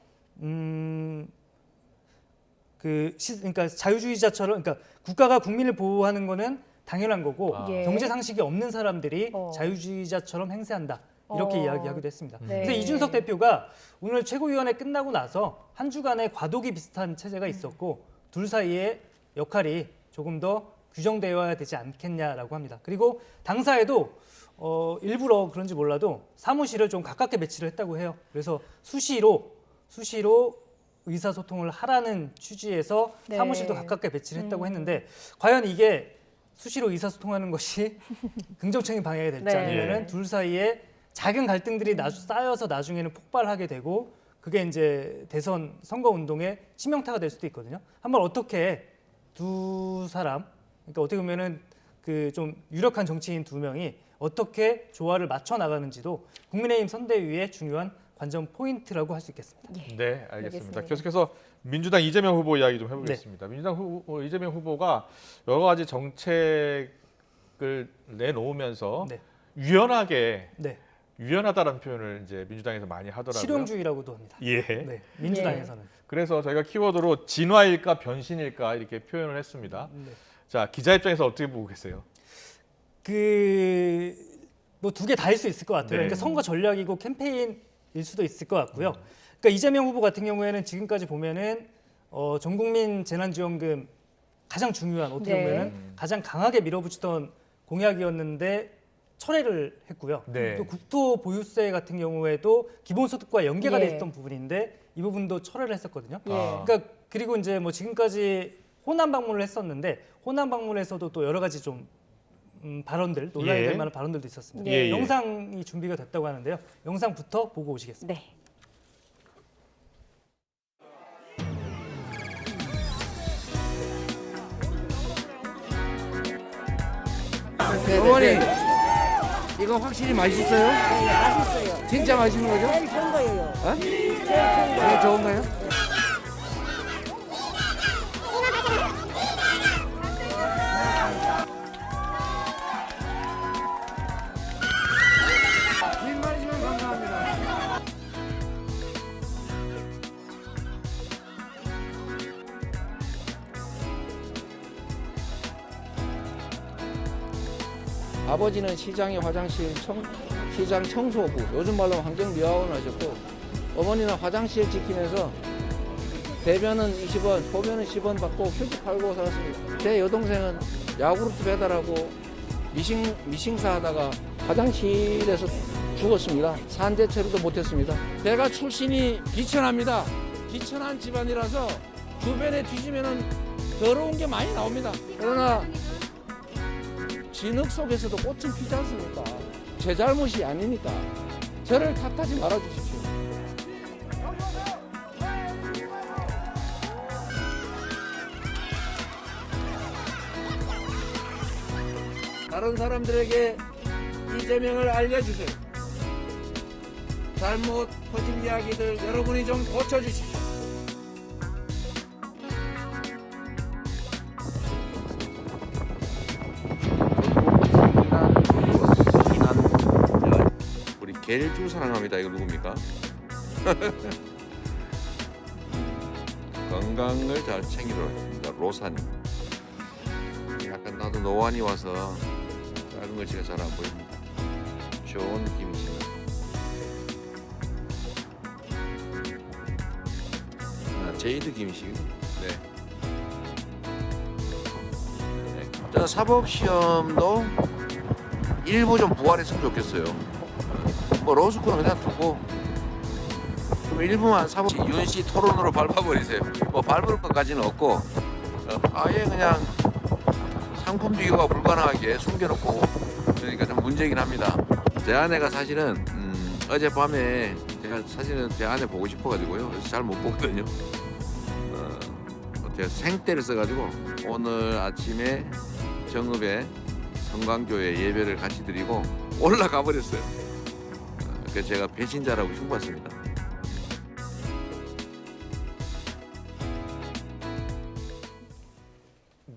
그러니까 자유주의자처럼 그러니까 국가가 국민을 보호하는 거는 당연한 거고 경제 상식이 없는 사람들이 자유주의자처럼 행세한다. 이렇게 이야기하기도 했습니다. 그래서 이준석 대표가 오늘 최고위원회 끝나고 나서 한 주간의 과도기 비슷한 체제가 있었고 둘 사이의 역할이 조금 더 규정되어야 되지 않겠냐라고 합니다. 그리고 당사에도 일부러 그런지 몰라도 사무실을 좀 가깝게 배치를 했다고 해요. 그래서 수시로 의사소통을 하라는 취지에서 사무실도 가깝게 배치를 했다고 했는데 과연 이게 수시로 의사소통하는 것이 긍정적인 방향이 될지 아니면은 둘 사이에 작은 갈등들이 쌓여서 나중에는 폭발하게 되고 그게 이제 대선 선거 운동의 치명타가 될 수도 있거든요. 한번 어떻게 두 사람 그러니까 어떻게 보면은 그 좀 유력한 정치인 두 명이 어떻게 조화를 맞춰 나가는지도 국민의힘 선대위의 중요한 관전 포인트라고 할 수 있겠습니다. 네, 알겠습니다. 계속해서 민주당 이재명 후보 이야기 좀 해보겠습니다. 민주당 이재명 후보가 여러 가지 정책을 내놓으면서 유연하다라는 표현을 이제 민주당에서 많이 하더라고요. 실용주의라고도 합니다. 민주당에서는. 그래서 저희가 키워드로 진화일까 변신일까 이렇게 표현을 했습니다. 자, 기자 입장에서 어떻게 보고 계세요? 뭐 두 개 다일 수 있을 것 같아요. 그러니까 선거 전략이고 캠페인일 수도 있을 것 같고요. 그러니까 이재명 후보 같은 경우에는 지금까지 보면은 전 국민 재난지원금 가장 중요한 어떻게 보면은 가장 강하게 밀어붙이던 공약이었는데 철회를 했고요. 또 국토보유세 같은 경우에도 기본소득과 연계가 돼 있던 부분인데 이 부분도 철회를 했었거든요. 그러니까 그리고 이제 뭐 지금까지 호남 방문을 했었는데 호남 방문에서도 또 여러 가지 좀 발언들, 논란이 될 만한 발언들도 있었습니다. 영상이 준비가 됐다고 하는데요. 영상부터 보고 오시겠습니다. 어머니, 이거 확실히 맛있어요? 네, 맛있어요. 진짜 맛있는 거죠? 제일 좋은 거예요. 제일 좋은 좋은가요? 빈말이면 감사합니다. 아버지는 시장의 화장실 시장 청소부, 요즘 말로 환경미화원을 하셨고, 어머니는 화장실 지키면서 대변은 20원, 소변은 10원 받고 휴지 팔고 살았습니다. 제 여동생은 야구르트 배달하고 미싱사 하다가 화장실에서 죽었습니다. 산재 처리도 못했습니다. 제가 출신이 비천합니다. 비천한 집안이라서 주변에 뒤지면은 더러운 게 많이 나옵니다. 그러나 진흙 속에서도 꽃은 피지 않습니까? 제 잘못이 아니니까 저를 탓하지 말아주십시오. 다른 사람들에게 이재명을 알려주세요. 잘못 퍼진 이야기들 여러분이 좀 고쳐주십시오. 우리 개를 사랑합니다. 이거 누굽니까? 건강을 잘 챙기도록 하겠습니다. 로사님. 약간 나도 노안이 와서 작은 글씨가 잘 안 보입니다. 좋은 김씨입니다. 제이드 김씨. 네. 저 사법시험도 일부 좀 부활했으면 좋겠어요. 뭐 로스쿨은 그냥 두고 좀 일부만 사법 윤씨 토론으로 밟아버리세요. 뭐 밟을 것까지는 없고 아예 그냥 상품 비교가 불가능하게 숨겨놓고 그러니까 좀 문제이긴 합니다. 제 아내가 사실은 어젯밤에 제가 사실은 제 아내 보고 싶어가지고요. 그래서 잘 못 보거든요. 제가 생떼를 써가지고 오늘 아침에 정읍에 성광교회 예배를 같이 드리고 올라가 버렸어요. 그래서 제가 배신자라고 흉봤습니다.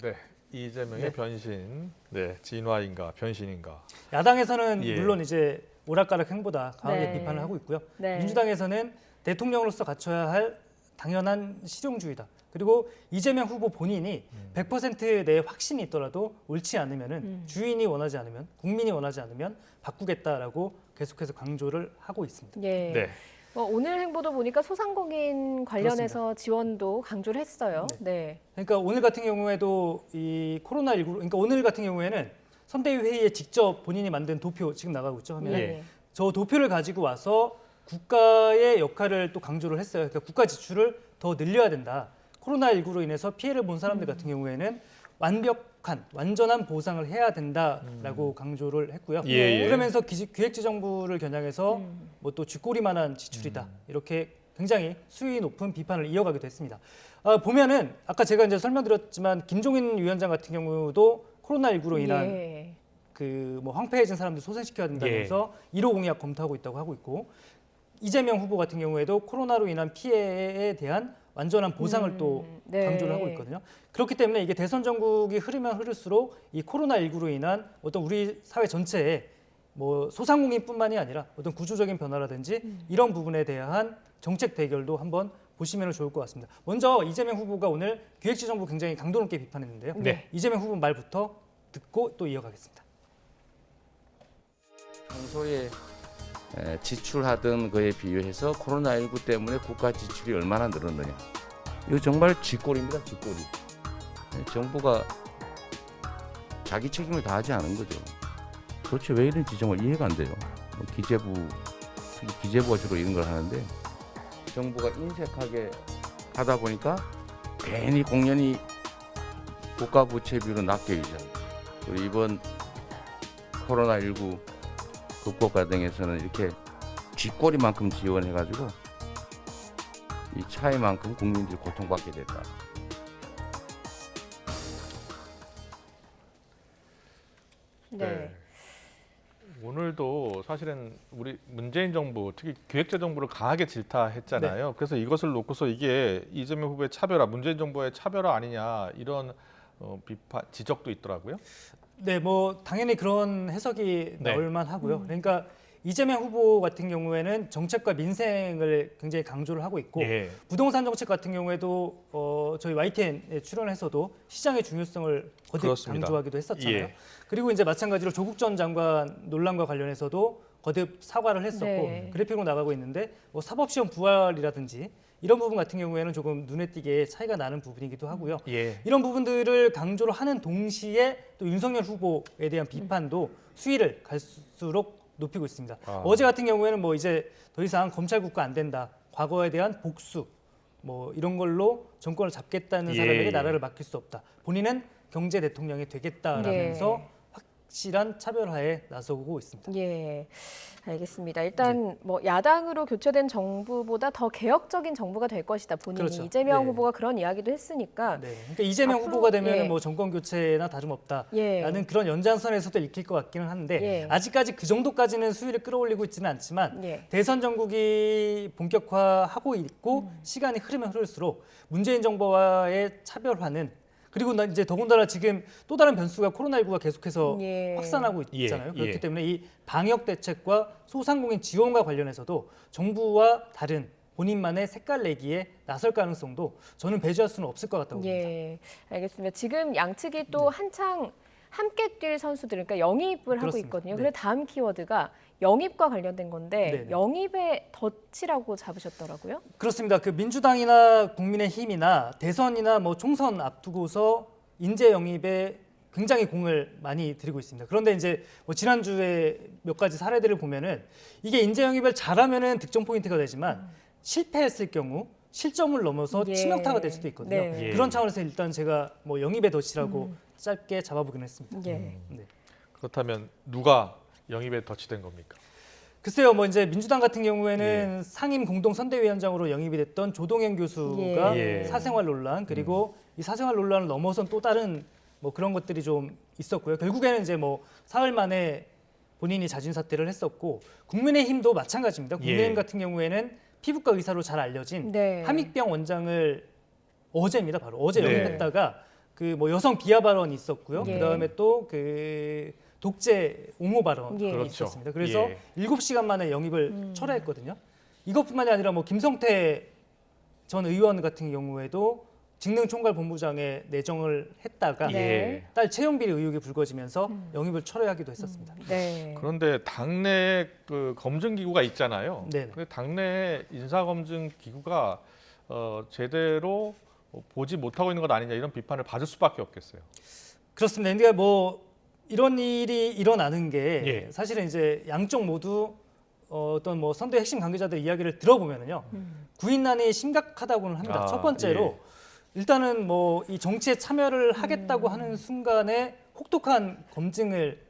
네, 이재명의 네. 변신, 네, 진화인가 변신인가. 야당에서는 예. 물론 이제 오락가락 행보다 강하게 네. 비판을 하고 있고요. 네. 민주당에서는 대통령으로서 갖춰야 할 당연한 실용주의다. 그리고 이재명 후보 본인이 100%내 확신이 있더라도 옳지 않으면은 주인이 원하지 않으면 국민이 원하지 않으면 바꾸겠다라고 계속해서 강조를 하고 있습니다. 예. 네. 오늘 행보도 보니까 소상공인 관련해서 그렇습니다. 지원도 강조를 했어요. 네. 그러니까 오늘 같은 경우에도 이 코로나19, 그러니까 오늘 같은 경우에는 선대위 회의에 직접 본인이 만든 도표 지금 나가고 있죠. 화면에. 예. 저 도표를 가지고 와서 국가의 역할을 또 강조를 했어요. 그러니까 국가 지출을 더 늘려야 된다. 코로나19로 인해서 피해를 본 사람들 같은 경우에는 완전한 보상을 해야 된다라고 강조를 했고요. 예. 그러면서 기획재정부를 겨냥해서 뭐 또 쥐꼬리만한 지출이다. 이렇게 굉장히 수위 높은 비판을 이어가기도 했습니다. 보면은 아까 제가 이제 설명드렸지만 김종인 위원장 같은 경우도 코로나19로 인한 예. 그 뭐 황폐해진 사람들 소생시켜야 된다면서 1호 공약 검토하고 있다고 하고 있고 이재명 후보 같은 경우에도 코로나로 인한 피해에 대한 완전한 보상을 또 네. 강조를 하고 있거든요. 그렇기 때문에 이게 대선 전국이 흐르면 흐를수록 이 코로나19로 인한 어떤 우리 사회 전체에 뭐 소상공인뿐만이 아니라 어떤 구조적인 변화라든지 이런 부분에 대한 정책 대결도 한번 보시면 좋을 것 같습니다. 먼저 이재명 후보가 오늘 기획재정부 굉장히 강도 높게 비판했는데요. 네. 이재명 후보 말부터 듣고 또 이어가겠습니다. 평소에 지출하던 거에 비교해서 코로나19 때문에 국가 지출이 얼마나 늘었느냐. 이거 정말 쥐꼬리입니다, 쥐꼬리. 정부가 자기 책임을 다하지 않은 거죠. 도대체 왜 이런지 정말 이해가 안 돼요. 기재부가 주로 이런 걸 하는데 정부가 인색하게 하다 보니까 괜히 공연히 국가 부채 비율은 낮게 유지합니다. 그리고 이번 코로나19 극복 과정에서는 이렇게 쥐꼬리만큼 지원해가지고 이 차이만큼 국민들이 고통받게 됐다. 네. 오늘도 사실은 우리 문재인 정부, 특히 기획재정부를 강하게 질타했잖아요. 그래서 이것을 놓고서 이게 이재명 후보의 차별화, 문재인 정부의 차별화 아니냐 이런 비판, 지적도 있더라고요. 네, 뭐 당연히 그런 해석이 네. 나올 만하고요. 그러니까 이재명 후보 같은 경우에는 정책과 민생을 굉장히 강조를 하고 있고 예. 부동산 부동산 정책 같은 경우에도 저희 YTN에 출연해서도 시장의 중요성을 거듭 그렇습니다. 강조하기도 했었잖아요. 예. 그리고 이제 마찬가지로 조국 전 장관 논란과 관련해서도 거듭 사과를 했었고 네. 그래픽으로 나가고 있는데 뭐 사법시험 부활이라든지 이런 부분 같은 경우에는 조금 눈에 띄게 차이가 나는 부분이기도 하고요. 예. 이런 부분들을 강조를 하는 동시에 또 윤석열 후보에 대한 비판도 수위를 갈수록 높이고 있습니다. 어제 같은 경우에는 뭐 이제 더 이상 검찰 국가 안 된다. 과거에 대한 복수 뭐 이런 걸로 정권을 잡겠다는 예. 사람에게 나라를 맡길 수 없다. 본인은 경제 대통령이 되겠다라면서 예. 확실한 차별화에 나서고 있습니다. 예, 알겠습니다. 일단 뭐 야당으로 교체된 정부보다 더 개혁적인 정부가 될 것이다. 본인이 그렇죠. 이재명 네. 후보가 그런 이야기도 했으니까. 네. 그러니까 이재명 앞으로, 후보가 되면 예. 뭐 정권 교체나 다름없다라는 예. 그런 연장선에서도 읽힐 것 같기는 한데 예. 아직까지 그 정도까지는 수위를 끌어올리고 있지는 않지만 예. 대선 전국이 본격화하고 있고 시간이 흐르면 흐를수록 문재인 정부와의 차별화는 그리고 이제 더군다나 지금 또 다른 변수가 코로나19가 계속해서 예. 확산하고 있잖아요. 예. 그렇기 예. 때문에 이 방역 대책과 소상공인 지원과 관련해서도 정부와 다른 본인만의 색깔 내기에 나설 가능성도 저는 배제할 수는 없을 것 같다고 봅니다. 예, 알겠습니다. 지금 양측이 또 한창 함께 뛸 선수들, 그러니까 영입을 하고 그렇습니다. 있거든요. 네. 그래서 다음 키워드가 영입과 관련된 건데 네네. 영입의 덫이라고 잡으셨더라고요. 그렇습니다. 그 민주당이나 국민의힘이나 대선이나 뭐 총선 앞두고서 인재 영입에 굉장히 공을 많이 들이고 있습니다. 그런데 이제 뭐 지난주에 몇 가지 사례들을 보면은 이게 인재 영입을 잘하면은 득점 포인트가 되지만 실패했을 경우 실점을 넘어서 예. 치명타가 될 수도 있거든요. 네. 예. 그런 차원에서 일단 제가 뭐 영입의 덫이라고 짧게 잡아보긴 했습니다. 예. 네. 그렇다면 누가 영입에 덫이 겁니까? 글쎄요, 뭐 이제 민주당 같은 경우에는 상임 공동 선대위원장으로 영입이 됐던 조동현 교수가 예. 사생활 논란 그리고 이 사생활 논란을 넘어선 또 다른 뭐 그런 것들이 좀 있었고요. 결국에는 이제 뭐 사흘 만에 본인이 자진 사퇴를 했었고 국민의힘도 마찬가지입니다. 국민의힘 예. 같은 경우에는 피부과 의사로 잘 알려진 네. 함익병 원장을 어제입니다. 바로 어제 네. 영입했다가 그 뭐 여성 비하 발언이 있었고요. 예. 그다음에 또 그 독재 옹호 발언이 예. 그렇죠. 있었습니다. 그래서 예. 7시간 만에 영입을 철회했거든요. 이것뿐만이 아니라 뭐 김성태 전 의원 같은 경우에도 직능총괄본부장에 내정을 했다가 예. 딸 채용비리 의혹이 불거지면서 영입을 철회하기도 했었습니다. 네. 그런데 당내 그 검증 기구가 있잖아요. 네네. 근데 당내 인사 검증 기구가 제대로 보지 못하고 있는 것 아니냐 이런 비판을 받을 수밖에 없겠어요. 그렇습니다. 그러니까 뭐 이런 일이 일어나는 게 예. 사실은 이제 양쪽 모두 어떤 뭐 선대 핵심 관계자들 이야기를 들어보면은요 구인난이 심각하다고는 합니다. 아, 첫 번째로 일단은 뭐 이 정치에 참여를 하겠다고 하는 순간에 혹독한 검증을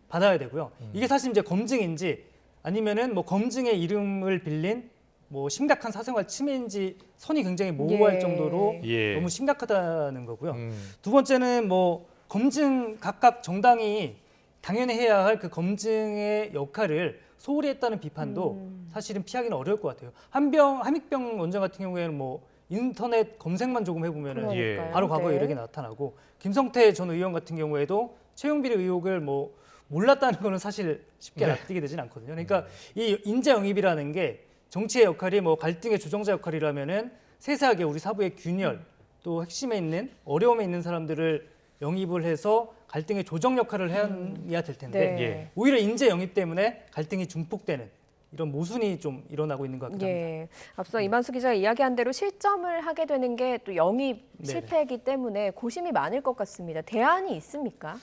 받아야 되고요. 이게 사실 이제 검증인지 아니면은 뭐 검증의 이름을 빌린 뭐 심각한 사생활 침해인지 선이 굉장히 모호할 예. 정도로 예. 너무 심각하다는 거고요. 두 번째는 뭐 검증 각각 정당이 당연히 해야 할 그 검증의 역할을 소홀히 했다는 비판도 사실은 피하기는 어려울 것 같아요. 함익병 원장 같은 경우에는 뭐 인터넷 검색만 조금 해보면은 그러니까요. 바로 과거에 네. 이렇게 나타나고 김성태 전 의원 같은 경우에도 채용비리 의혹을 뭐 몰랐다는 거는 사실 쉽게 네. 납득이 되진 않거든요. 그러니까 이 인재 영입이라는 게 정치의 역할이 뭐 갈등의 조정자 역할이라면은 세세하게 우리 사부의 균열 또 핵심에 있는 어려움에 있는 사람들을 영입을 해서 갈등의 조정 역할을 해야 될 텐데 네. 오히려 인재 영입 때문에 갈등이 증폭되는 이런 모순이 좀 일어나고 있는 것 같기도 합니다. 예. 앞서 이만수 기자가 이야기한 대로 실점을 하게 되는 게 또 영입 네네. 실패이기 때문에 고심이 많을 것 같습니다. 대안이 있습니까?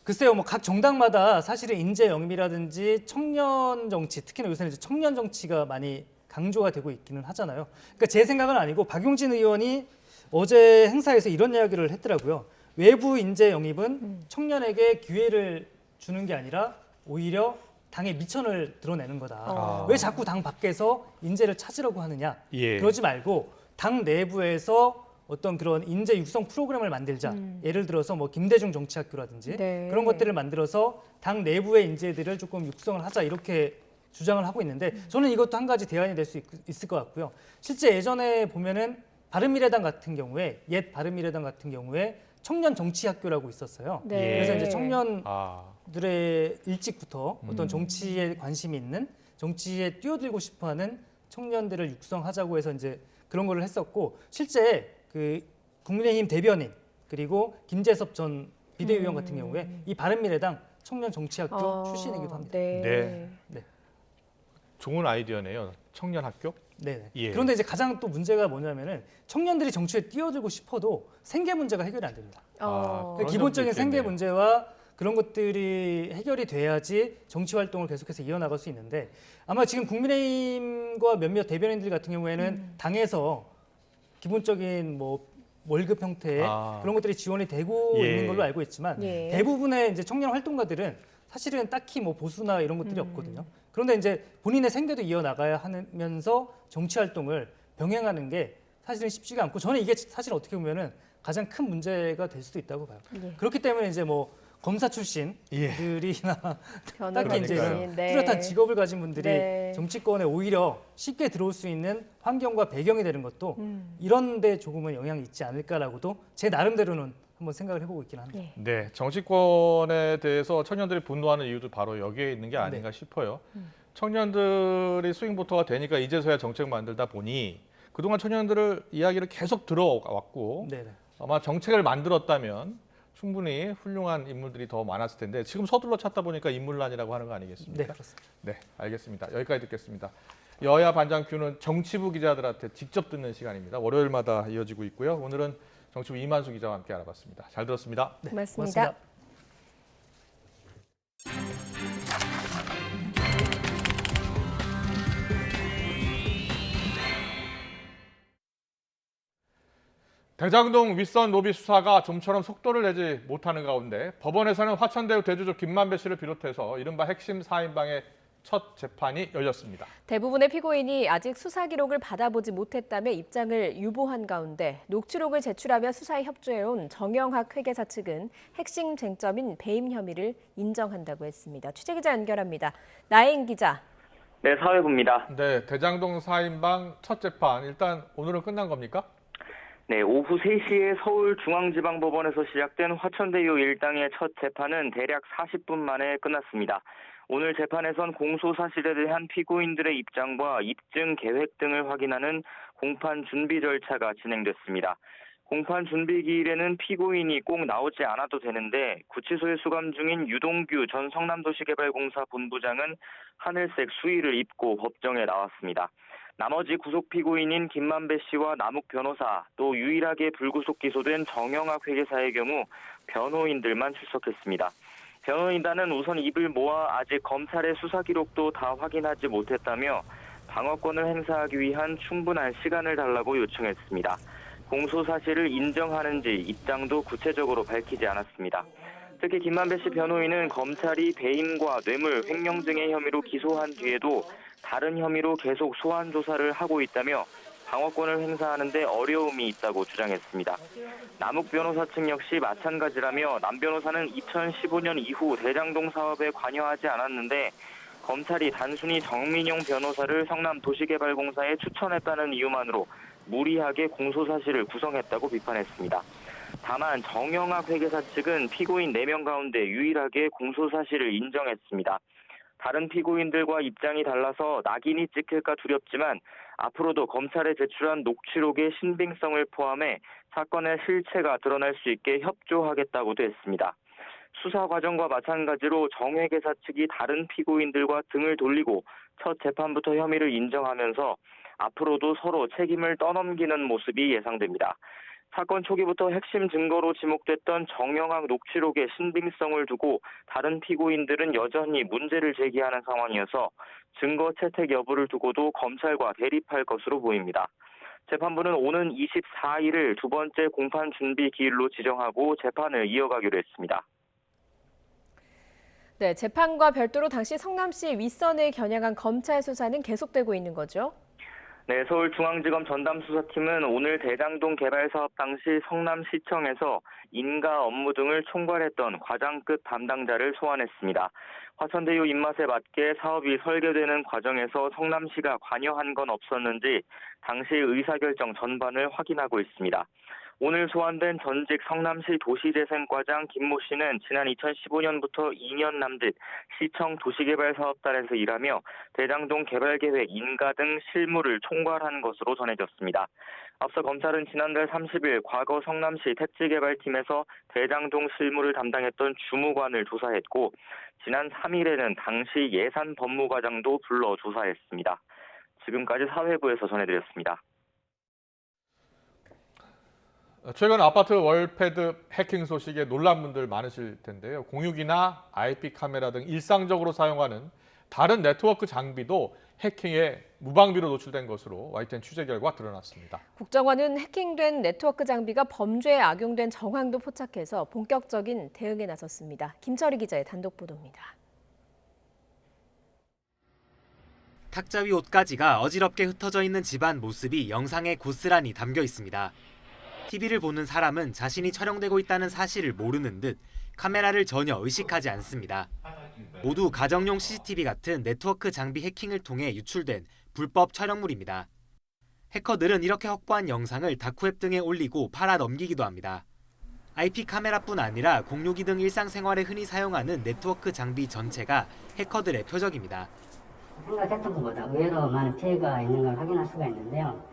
글쎄요, 뭐 각 정당마다 사실은 인재 영입이라든지 청년 정치, 특히나 요새는 이제 청년 정치가 많이 강조가 되고 있기는 하잖아요. 그러니까 제 생각은 아니고 박용진 의원이 어제 행사에서 이런 이야기를 했더라고요. 외부 인재 영입은 청년에게 기회를 주는 게 아니라 오히려 당의 미천을 드러내는 거다. 왜 자꾸 당 밖에서 인재를 찾으려고 하느냐. 예. 그러지 말고 당 내부에서 어떤 그런 인재 육성 프로그램을 만들자. 예를 들어서 뭐 김대중 정치학교라든지 네. 그런 것들을 만들어서 당 내부의 인재들을 조금 육성을 하자 이렇게 주장을 하고 있는데 저는 이것도 한 가지 대안이 될 수 있을 것 같고요. 실제 예전에 보면은 바른미래당 같은 경우에 옛 바른미래당 같은 경우에 청년 정치학교라고 있었어요. 네. 그래서 이제 청년들의 일찍부터 어떤 정치에 관심이 있는 정치에 뛰어들고 싶어하는 청년들을 육성하자고 해서 이제 그런 거를 했었고 실제 그 국민의힘 대변인 그리고 김재섭 전 비대위원 같은 경우에 이 바른미래당 청년 정치학교 출신이기도 합니다. 네. 좋은 아이디어네요. 청년 학교. 네. 예. 그런데 이제 가장 또 문제가 뭐냐면은 청년들이 정치에 뛰어들고 싶어도 생계 문제가 해결이 안 됩니다. 그런 기본적인 점도 생계 있겠네요. 문제와 그런 것들이 해결이 돼야지 정치 활동을 계속해서 이어나갈 수 있는데 아마 지금 국민의힘과 몇몇 대변인들 같은 경우에는 당에서 기본적인 뭐 월급 형태의 그런 것들이 지원이 되고 예. 있는 걸로 알고 있지만 예. 대부분의 이제 청년 활동가들은 사실은 딱히 뭐 보수나 이런 것들이 없거든요. 그런데 이제 본인의 생계도 이어나가야 하면서 정치 활동을 병행하는 게 사실은 쉽지가 않고 저는 이게 사실 어떻게 보면은 가장 큰 문제가 될 수도 있다고 봐요. 예. 그렇기 때문에 이제 뭐 검사 출신들이나 딱히 이제 이런 네. 뚜렷한 직업을 가진 분들이 네. 정치권에 오히려 쉽게 들어올 수 있는 환경과 배경이 되는 것도 이런 데 조금은 영향이 있지 않을까라고도 제 나름대로는 한번 생각을 해보고 있긴 합니다. 네, 정치권에 대해서 청년들이 분노하는 이유도 바로 여기에 있는 게 아닌가 싶어요. 청년들이 스윙보터가 되니까 이제서야 정책 만들다 보니 그동안 청년들을 이야기를 계속 들어왔고 네네. 아마 정책을 만들었다면 충분히 훌륭한 인물들이 더 많았을 텐데 지금 서둘러 찾다 보니까 인물난이라고 하는 거 아니겠습니까? 네, 그렇습니다. 네, 알겠습니다. 여기까지 듣겠습니다. 여야 반장큐는 정치부 기자들한테 직접 듣는 시간입니다. 월요일마다 이어지고 있고요. 오늘은 정치부 이만수 기자와 함께 알아봤습니다. 잘 들었습니다. 네, 고맙습니다. 대장동 윗선 로비 수사가 좀처럼 속도를 내지 못하는 가운데 법원에서는 화천대유 대주주 김만배 씨를 비롯해서 이른바 핵심 4인방의 첫 재판이 열렸습니다. 대부분의 피고인이 아직 수사 기록을 받아보지 못했다며 입장을 유보한 가운데 녹취록을 제출하며 수사에 협조해온 정영학 회계사 측은 핵심 쟁점인 배임 혐의를 인정한다고 했습니다. 취재기자 연결합니다. 나혜인 기자. 네, 사회부입니다. 네, 대장동 4인방 첫 재판 일단 오늘은 끝난 겁니까? 네, 오후 3시에 서울중앙지방법원에서 시작된 화천대유 일당의 첫 재판은 대략 40분 만에 끝났습니다. 오늘 재판에선 공소 사실에 대한 피고인들의 입장과 입증 계획 등을 확인하는 공판 준비 절차가 진행됐습니다. 공판 준비 기일에는 피고인이 꼭 나오지 않아도 되는데 구치소에 수감 중인 유동규 전 성남도시개발공사 본부장은 하늘색 수의를 입고 법정에 나왔습니다. 나머지 구속 피고인인 김만배 씨와 남욱 변호사, 또 유일하게 불구속 기소된 정영학 회계사의 경우 변호인들만 출석했습니다. 변호인단은 우선 입을 모아 아직 검찰의 수사 기록도 다 확인하지 못했다며 방어권을 행사하기 위한 충분한 시간을 달라고 요청했습니다. 공소 사실을 인정하는지 입장도 구체적으로 밝히지 않았습니다. 특히 김만배 씨 변호인은 검찰이 배임과 뇌물, 횡령 등의 혐의로 기소한 뒤에도 다른 혐의로 계속 소환 조사를 하고 있다며 방어권을 행사하는 데 어려움이 있다고 주장했습니다. 남욱 변호사 측 역시 마찬가지라며 남 변호사는 2015년 이후 대장동 사업에 관여하지 않았는데 검찰이 단순히 정민용 변호사를 성남도시개발공사에 추천했다는 이유만으로 무리하게 공소사실을 구성했다고 비판했습니다. 다만 정영학 회계사 측은 피고인 4명 가운데 유일하게 공소사실을 인정했습니다. 다른 피고인들과 입장이 달라서 낙인이 찍힐까 두렵지만 앞으로도 검찰에 제출한 녹취록의 신빙성을 포함해 사건의 실체가 드러날 수 있게 협조하겠다고도 했습니다. 수사 과정과 마찬가지로 정 회계사 측이 다른 피고인들과 등을 돌리고 첫 재판부터 혐의를 인정하면서 앞으로도 서로 책임을 떠넘기는 모습이 예상됩니다. 사건 초기부터 핵심 증거로 지목됐던 정영학 녹취록의 신빙성을 두고 다른 피고인들은 여전히 문제를 제기하는 상황이어서 증거 채택 여부를 두고도 검찰과 대립할 것으로 보입니다. 재판부는 오는 24일을 두 번째 공판 준비 기일로 지정하고 재판을 이어가기로 했습니다. 네, 재판과 별도로 당시 성남시 윗선을 겨냥한 검찰 수사는 계속되고 있는 거죠? 네, 서울중앙지검 전담수사팀은 오늘 대장동 개발 사업 당시 성남시청에서 인가 업무 등을 총괄했던 과장급 담당자를 소환했습니다. 화천대유 입맛에 맞게 사업이 설계되는 과정에서 성남시가 관여한 건 없었는지 당시 의사결정 전반을 확인하고 있습니다. 오늘 소환된 전직 성남시 도시재생과장 김모 씨는 지난 2015년부터 2년 남짓 시청 도시개발사업단에서 일하며 대장동 개발계획 인가 등 실무를 총괄한 것으로 전해졌습니다. 앞서 검찰은 지난달 30일 과거 성남시 택지개발팀에서 대장동 실무를 담당했던 주무관을 조사했고 지난 3일에는 당시 예산법무과장도 불러 조사했습니다. 지금까지 사회부에서 전해드렸습니다. 최근 아파트 월패드 해킹 소식에 놀란 분들 많으실 텐데요. 공유기나 IP 카메라 등 일상적으로 사용하는 다른 네트워크 장비도 해킹에 무방비로 노출된 것으로 YTN 취재 결과 드러났습니다. 국정원은 해킹된 네트워크 장비가 범죄에 악용된 정황도 포착해서 본격적인 대응에 나섰습니다. 김철희 기자의 단독 보도입니다. 탁자 위 옷가지가 어지럽게 흩어져 있는 집안 모습이 영상에 고스란히 담겨 있습니다. TV를 보는 사람은 자신이 촬영되고 있다는 사실을 모르는 듯 카메라를 전혀 의식하지 않습니다. 모두 가정용 CCTV 같은 네트워크 장비 해킹을 통해 유출된 불법 촬영물입니다. 해커들은 이렇게 확보한 영상을 다크웹 등에 올리고 팔아 넘기기도 합니다. IP 카메라뿐 아니라 공유기 등 일상생활에 흔히 사용하는 네트워크 장비 전체가 해커들의 표적입니다. 생각했던 것보다 의외로 많은 피해가 있는 걸 확인할 수가 있는데요.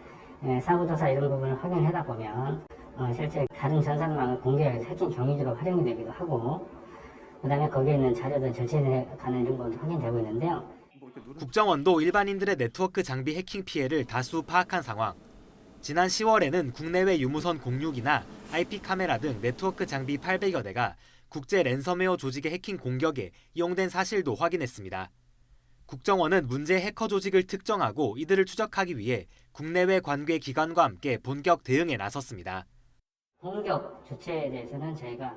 사고조사 이런 부분을 확인하다 보면 실제 다른 전산망을 공개해서 해킹 경위지로 활용이 되기도 하고 그다음에 거기에 있는 자료들 절취해 가는 이런 것도 확인되고 있는데요. 국정원도 일반인들의 네트워크 장비 해킹 피해를 다수 파악한 상황. 지난 10월에는 국내외 유무선 공유기나 IP 카메라 등 네트워크 장비 800여 대가 국제 랜섬웨어 조직의 해킹 공격에 이용된 사실도 확인했습니다. 국정원은 문제 해커 조직을 특정하고 이들을 추적하기 위해 국내외 관계 기관과 함께 본격 대응에 나섰습니다. 공격 주체에 대해서는 저희가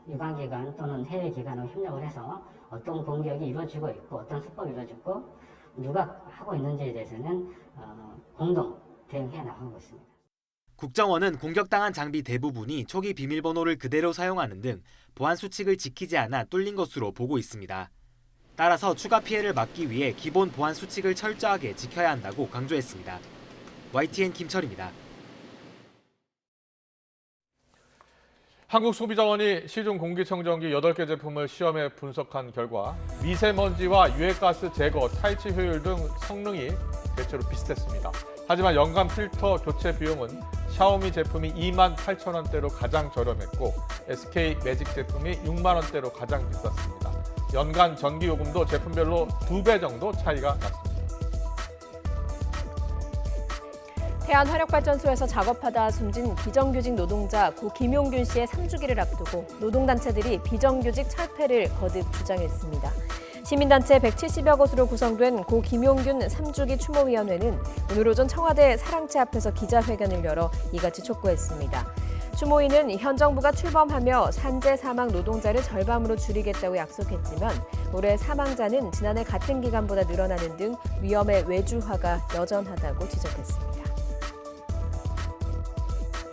유관기관 또는 해외 기관으로 협력을 해서 어떤 공격이 이루어지고 있고 어떤 수법이 이루어지고 누가 하고 있는지에 대해서는 공동 대응해 나가고 있습니다. 국정원은 공격당한 장비 대부분이 초기 비밀번호를 그대로 사용하는 등 보안 수칙을 지키지 않아 뚫린 것으로 보고 있습니다. 따라서 추가 피해를 막기 위해 기본 보안 수칙을 철저하게 지켜야 한다고 강조했습니다. YTN 김철입니다. 한국소비자원이 시중 공기청정기 8개 제품을 시험해 분석한 결과 미세먼지와 유해가스 제거, 탈취 효율 등 성능이 대체로 비슷했습니다. 하지만 연간 필터 교체 비용은 샤오미 제품이 28,000원대로 가장 저렴했고 SK 매직 제품이 6만 원대로 가장 비쌌습니다. 연간 전기요금도 제품별로 2배 정도 차이가 났습니다. 태안화력발전소에서 작업하다 숨진 비정규직 노동자 고 김용균 씨의 3주기를 앞두고 노동단체들이 비정규직 철폐를 거듭 주장했습니다. 시민단체 170여 곳으로 구성된 고 김용균 3주기 추모위원회는 오늘 오전 청와대 사랑채 앞에서 기자회견을 열어 이같이 촉구했습니다. 추모위는 현 정부가 출범하며 산재 사망 노동자를 절반으로 줄이겠다고 약속했지만 올해 사망자는 지난해 같은 기간보다 늘어나는 등 위험의 외주화가 여전하다고 지적했습니다.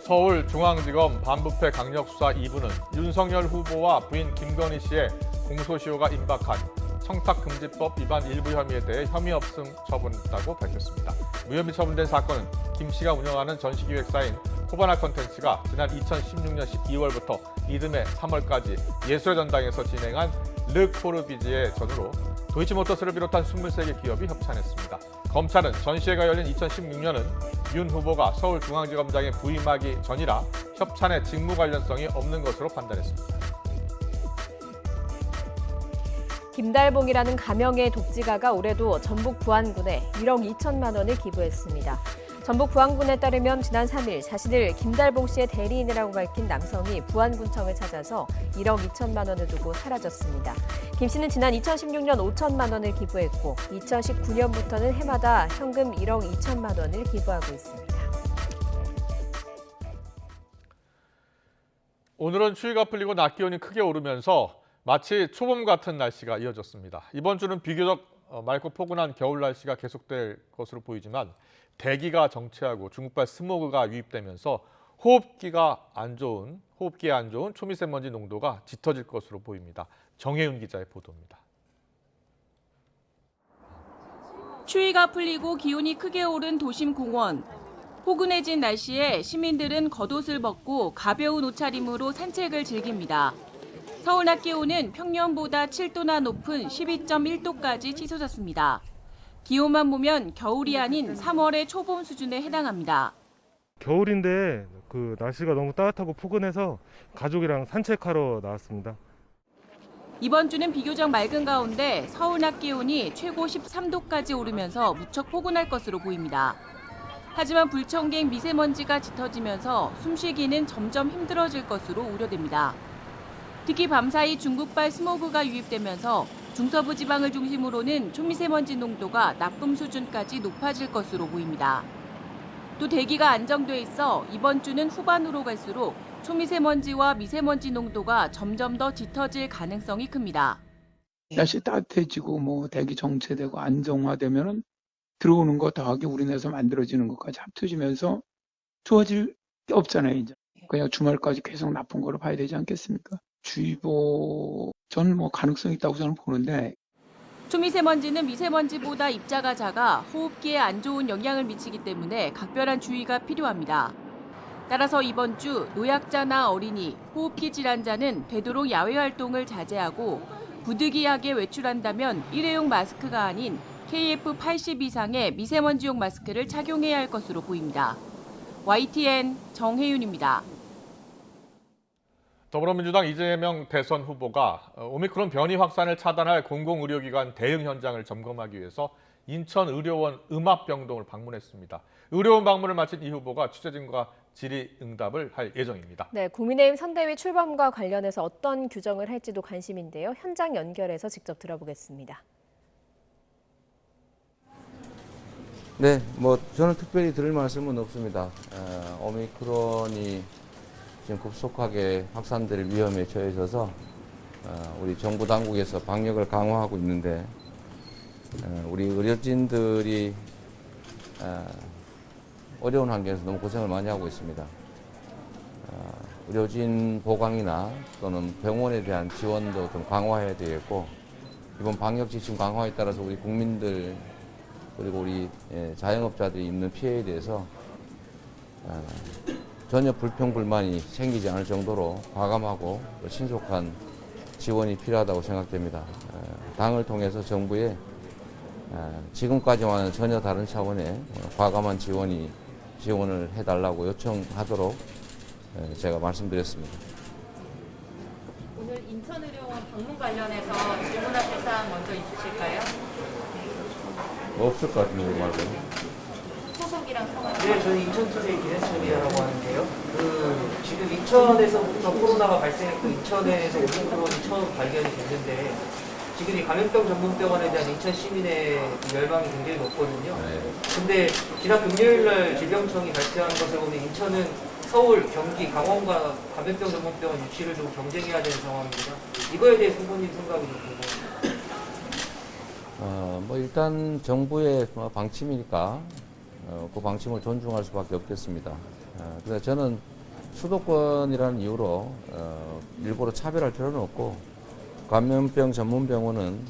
서울중앙지검 반부패 강력수사 2부는 윤석열 후보와 부인 김건희 씨의 공소시효가 임박한 청탁금지법 위반 일부 혐의에 대해 혐의 없음 처분했다고 밝혔습니다. 무혐의 처분된 사건은 김 씨가 운영하는 전시기획사인 코바나 컨텐츠가 지난 2016년 12월부터 이듬해 3월까지 예술의 전당에서 진행한 르코르비지의 전후로 도이치모터스를 비롯한 23개 기업이 협찬했습니다. 검찰은 전시회가 열린 2016년은 윤 후보가 서울중앙지검장에 부임하기 전이라 협찬의 직무 관련성이 없는 것으로 판단했습니다. 김달봉이라는 가명의 독지가가 올해도 전북 부안군에 1억 2천만 원을 기부했습니다. 전북 부안군에 따르면 지난 3일 자신을 김달봉 씨의 대리인이라고 밝힌 남성이 부안군청을 찾아서 1억 2천만 원을 두고 사라졌습니다. 김 씨는 지난 2016년 5천만 원을 기부했고 2019년부터는 해마다 현금 1억 2천만 원을 기부하고 있습니다. 오늘은 추위가 풀리고 낮 기온이 크게 오르면서 마치 초봄 같은 날씨가 이어졌습니다. 이번 주는 비교적 맑고 포근한 겨울 날씨가 계속될 것으로 보이지만 대기가 정체하고 중국발 스모그가 유입되면서 호흡기에 안 좋은 초미세먼지 농도가 짙어질 것으로 보입니다. 정혜윤 기자의 보도입니다. 추위가 풀리고 기온이 크게 오른 도심 공원. 포근해진 날씨에 시민들은 겉옷을 벗고 가벼운 옷차림으로 산책을 즐깁니다. 서울 낮 기온은 평년보다 7도나 높은 12.1도까지 치솟았습니다. 기온만 보면 겨울이 아닌 3월의 초봄 수준에 해당합니다. 겨울인데 날씨가 너무 따뜻하고 포근해서 가족이랑 산책하러 나왔습니다. 이번 주는 비교적 맑은 가운데 서울 낮 기온이 최고 13도까지 오르면서 무척 포근할 것으로 보입니다. 하지만 불청객 미세먼지가 짙어지면서 숨쉬기는 점점 힘들어질 것으로 우려됩니다. 특히 밤사이 중국발 스모그가 유입되면서 중서부 지방을 중심으로는 초미세먼지 농도가 나쁨 수준까지 높아질 것으로 보입니다. 또 대기가 안정돼 있어 이번 주는 후반으로 갈수록 초미세먼지와 미세먼지 농도가 점점 더 짙어질 가능성이 큽니다. 날씨 따뜻해지고 대기 정체되고 안정화되면은 들어오는 거 더하기 우리나라에서 만들어지는 것까지 합쳐지면서 좋아질 게 없잖아요. 이제 그냥 주말까지 계속 나쁜 거로 봐야 되지 않겠습니까? 주의보 저는 가능성이 있다고 저는 보는데. 초미세먼지는 미세먼지보다 입자가 작아 호흡기에 안 좋은 영향을 미치기 때문에 각별한 주의가 필요합니다. 따라서 이번 주 노약자나 어린이, 호흡기 질환자는 되도록 야외 활동을 자제하고 부득이하게 외출한다면 일회용 마스크가 아닌 KF80 이상의 미세먼지용 마스크를 착용해야 할 것으로 보입니다. YTN 정혜윤입니다. 더불어민주당 이재명 대선 후보가 오미크론 변이 확산을 차단할 공공의료기관 대응 현장을 점검하기 위해서 인천의료원 음압병동을 방문했습니다. 의료원 방문을 마친 이 후보가 취재진과 질의응답을 할 예정입니다. 네, 국민의힘 선대위 출범과 관련해서 어떤 규정을 할지도 관심인데요. 현장 연결해서 직접 들어보겠습니다. 네, 저는 특별히 드릴 말씀은 없습니다. 오미크론이 지금 급속하게 확산될 위험에 처해 있어서 우리 정부 당국에서 방역을 강화하고 있는데 우리 의료진들이 어려운 환경에서 너무 고생을 많이 하고 있습니다. 의료진 보강이나 또는 병원에 대한 지원도 좀 강화해야 되겠고 이번 방역 지침 강화에 따라서 우리 국민들 그리고 우리 자영업자들이 입는 피해에 대해서 전혀 불평불만이 생기지 않을 정도로 과감하고 신속한 지원이 필요하다고 생각됩니다. 당을 통해서 정부에 지금까지와는 전혀 다른 차원의 과감한 지원을 해달라고 요청하도록 제가 말씀드렸습니다. 오늘 인천의료원 방문 관련해서 질문하실 사항 먼저 있으실까요? 없을 것 같은데 말고. 소속이랑 성함. 네, 저는 인천투데이 기자철이라고 하는데요. 지금 인천에서부터 코로나가 발생했고 인천에서 오미크론이 처음 발견이 됐는데 지금 이 감염병 전문병원에 대한 인천 시민의 열망이 굉장히 높거든요. 근데 지난 금요일 날 질병청이 발표한 것을 보면 인천은 서울, 경기, 강원과 감염병 전문병원 유치를 좀 경쟁해야 되는 상황입니다. 이거에 대해 후보님 생각이 좀 궁금합니다. 일단 정부의 방침이니까 그 방침을 존중할 수밖에 없겠습니다. 그래서 저는 수도권이라는 이유로 일부러 차별할 필요는 없고 감염병 전문병원은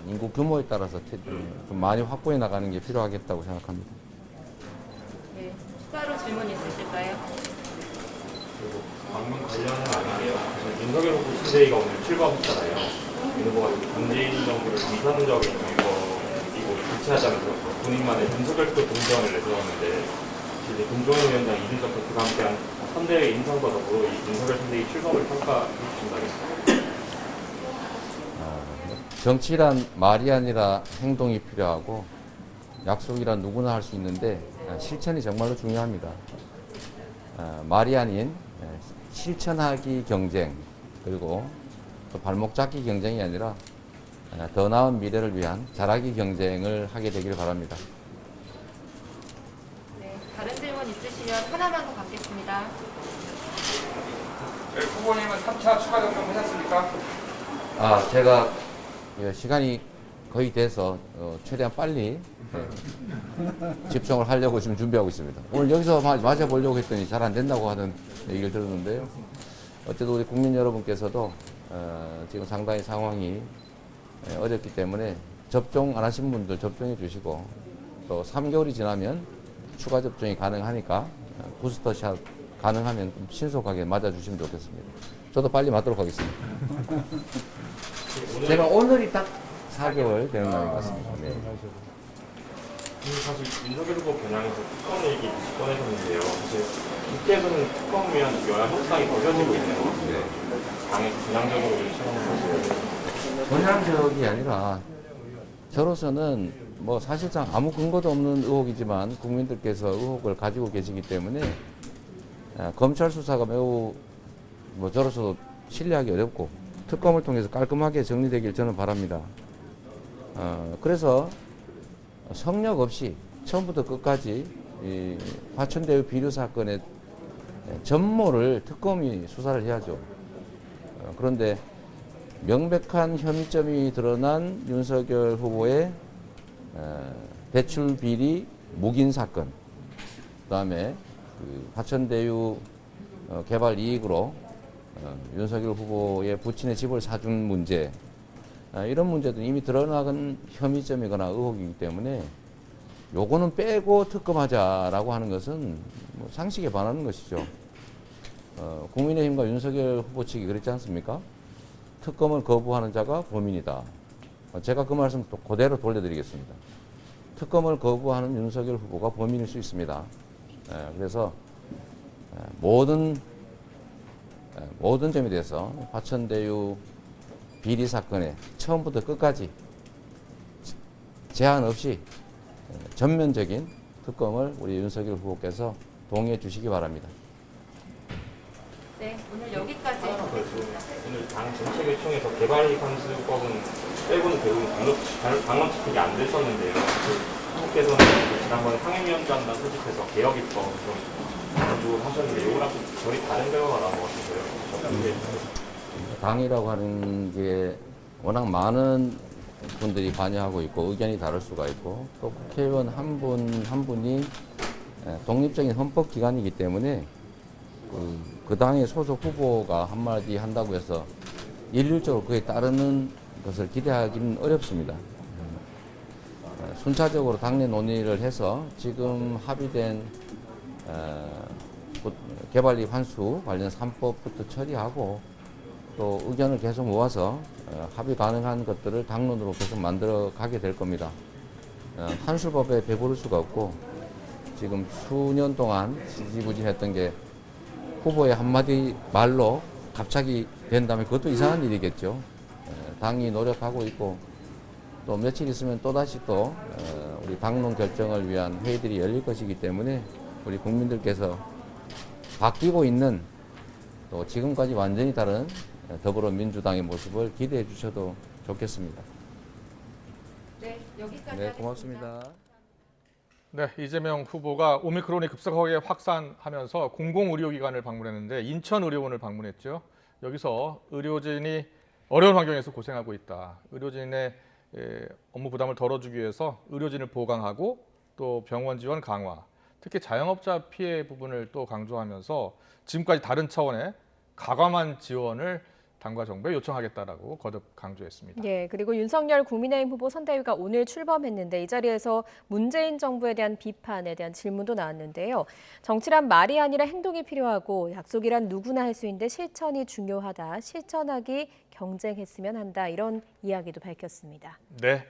인구 규모에 따라서 좀 많이 확보해 나가는 게 필요하겠다고 생각합니다. 네, 추가로 질문 있으실까요? 방문 관련은 아닌데요. 윤석열 후보 신대위가 오늘 출범했잖아요. 윤 후보가 문재인 정부를 위선적인 정부이고 교체하자면서 본인만의 윤석열표 동정을 내세웠는데 이제 김종인 위원장, 이준석 대표가 함께한 선대위 인선과 더불어 이 윤석열 선대위 출범을 평가해 주신다겠습니다. 정치란 말이 아니라 행동이 필요하고 약속이란 누구나 할 수 있는데 실천이 정말로 중요합니다. 말이 아닌 실천하기 경쟁 그리고 또 발목 잡기 경쟁이 아니라 더 나은 미래를 위한 잘하기 경쟁을 하게 되길 바랍니다. 네, 다른 질문 있으시면 하나만 더 받겠습니다. 네, 후보님은 3차 추가 점검하셨습니까? 제가 시간이 거의 돼서 최대한 빨리 집중을 하려고 지금 준비하고 있습니다. 오늘 여기서 맞아보려고 했더니 잘 안 된다고 하는 얘기를 들었는데요. 어쨌든 우리 국민 여러분께서도 지금 상당히 상황이 어렵기 때문에 접종 안 하신 분들 접종해 주시고 또 3개월이 지나면 추가 접종이 가능하니까 부스터샷 가능하면 좀 신속하게 맞아주시면 좋겠습니다. 저도 빨리 맞도록 하겠습니다. 제가 오늘이 딱 4개월 되는 날인 것 같습니다. 네. 사실 윤석열 후보 겨냥해서 특검 얘기 꺼내셨는데요. 사실 국회에서는 특검 위한 여야 협상이 벌어지고 있는 것 같은데 당에 전향적으로 요청하는 것이 전향적이 아니라 저로서는 뭐 사실상 아무 근거도 없는 의혹이지만 국민들께서 의혹을 가지고 계시기 때문에 검찰 수사가 매우 뭐 저로서도 신뢰하기 어렵고 특검을 통해서 깔끔하게 정리되길 저는 바랍니다. 그래서 성역 없이 처음부터 끝까지 이 화천대유 비리 사건의 전모를 특검이 수사를 해야죠. 그런데 명백한 혐의점이 드러난 윤석열 후보의 대출 비리 묵인 사건, 그다음에 그 화천대유 개발 이익으로 윤석열 후보의 부친의 집을 사준 문제, 이런 문제도 이미 드러나간 혐의점이거나 의혹이기 때문에 요거는 빼고 특검하자라고 하는 것은 뭐 상식에 반하는 것이죠. 국민의힘과 윤석열 후보 측이 그랬지 않습니까? 특검을 거부하는 자가 범인이다. 제가 그 말씀 또 그대로 돌려드리겠습니다. 특검을 거부하는 윤석열 후보가 범인일 수 있습니다. 그래서 모든 점에 대해서 화천대유 비리 사건에 처음부터 끝까지 제한 없이 전면적인 특검을 우리 윤석열 후보께서 동의해 주시기 바랍니다. 네, 오늘 여기까지. 오늘 당 정책 요청에서 개발이익환수법은 빼고는 대부분 당론 채택이 안 됐었는데요. 후보께서는 지난번에 상임위원장단 소집해서 개혁 입법 좀 강조를 하셨는데 이거랑 좀 결이 다른 결과가 나온 것 같아서요. 당이라고 하는 게 워낙 많은 분들이 관여하고 있고 의견이 다를 수가 있고 또 국회의원 한 분 한 분이 독립적인 헌법기관이기 때문에 그 당의 소속 후보가 한마디 한다고 해서 일률적으로 그에 따르는 것을 기대하기는 어렵습니다. 순차적으로 당내 논의를 해서 지금 합의된 개발이익 환수 관련 3법부터 처리하고 또 의견을 계속 모아서 합의 가능한 것들을 당론으로 계속 만들어 가게 될 겁니다. 환수법에 배부를 수가 없고 지금 수년 동안 지지부진했던 게 후보의 한마디 말로 갑자기 된다면 그것도 이상한 일이겠죠. 당이 노력하고 있고 또 며칠 있으면 또다시 또 우리 당론 결정을 위한 회의들이 열릴 것이기 때문에 우리 국민들께서 바뀌고 있는 또 지금까지 완전히 다른 더불어민주당의 모습을 기대해 주셔도 좋겠습니다. 네, 여기까지. 네, 고맙습니다. 네, 이재명 후보가 오미크론이 급속하게 확산하면서 공공의료기관을 방문했는데 인천의료원을 방문했죠. 여기서 의료진이 어려운 환경에서 고생하고 있다. 의료진의 업무 부담을 덜어주기 위해서 의료진을 보강하고 또 병원 지원 강화, 특히 자영업자 피해 부분을 또 강조하면서 지금까지 다른 차원의 과감한 지원을 당과 정부에 요청하겠다라고 거듭 강조했습니다. 예, 그리고 윤석열 국민의힘 후보 선대위가 오늘 출범했는데 이 자리에서 문재인 정부에 대한 비판에 대한 질문도 나왔는데요. 정치란 말이 아니라 행동이 필요하고 약속이란 누구나 할 수 있는데 실천이 중요하다. 실천하기 경쟁했으면 한다. 이런 이야기도 밝혔습니다. 네.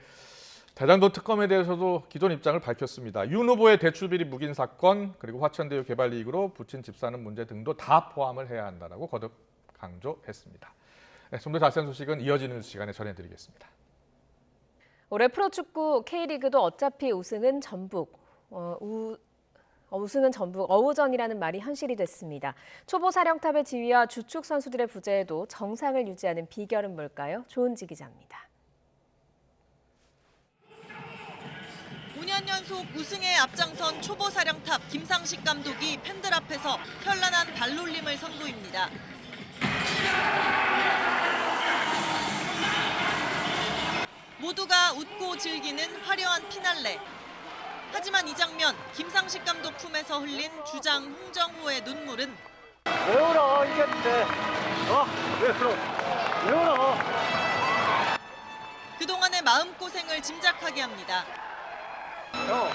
대장동 특검에 대해서도 기존 입장을 밝혔습니다. 윤 후보의 대출비리 묵인 사건 그리고 화천대유 개발 이익으로 부친 집 사는 문제 등도 다 포함을 해야 한다라고 거듭 강조했습니다. 네, 좀 더 자세한 소식은 이어지는 시간에 전해드리겠습니다. 올해 프로축구 K리그도 어차피 우승은 전북, 우승은 전북, 어우전이라는 말이 현실이 됐습니다. 초보 사령탑의 지휘와 주축 선수들의 부재에도 정상을 유지하는 비결은 뭘까요? 조은지 기자입니다. 5년 연속 우승에 앞장선 초보 사령탑 김상식 감독이 팬들 앞에서 현란한 발놀림을 선보입니다. 모두가 웃고 즐기는 화려한 피날레. 하지만 이 장면, 김상식 감독 품에서 흘린 주장 홍정호의 눈물은 왜 울어? 이겼는데. 왜 울어? 왜 울어? 그동안의 마음고생을 짐작하게 합니다. 형,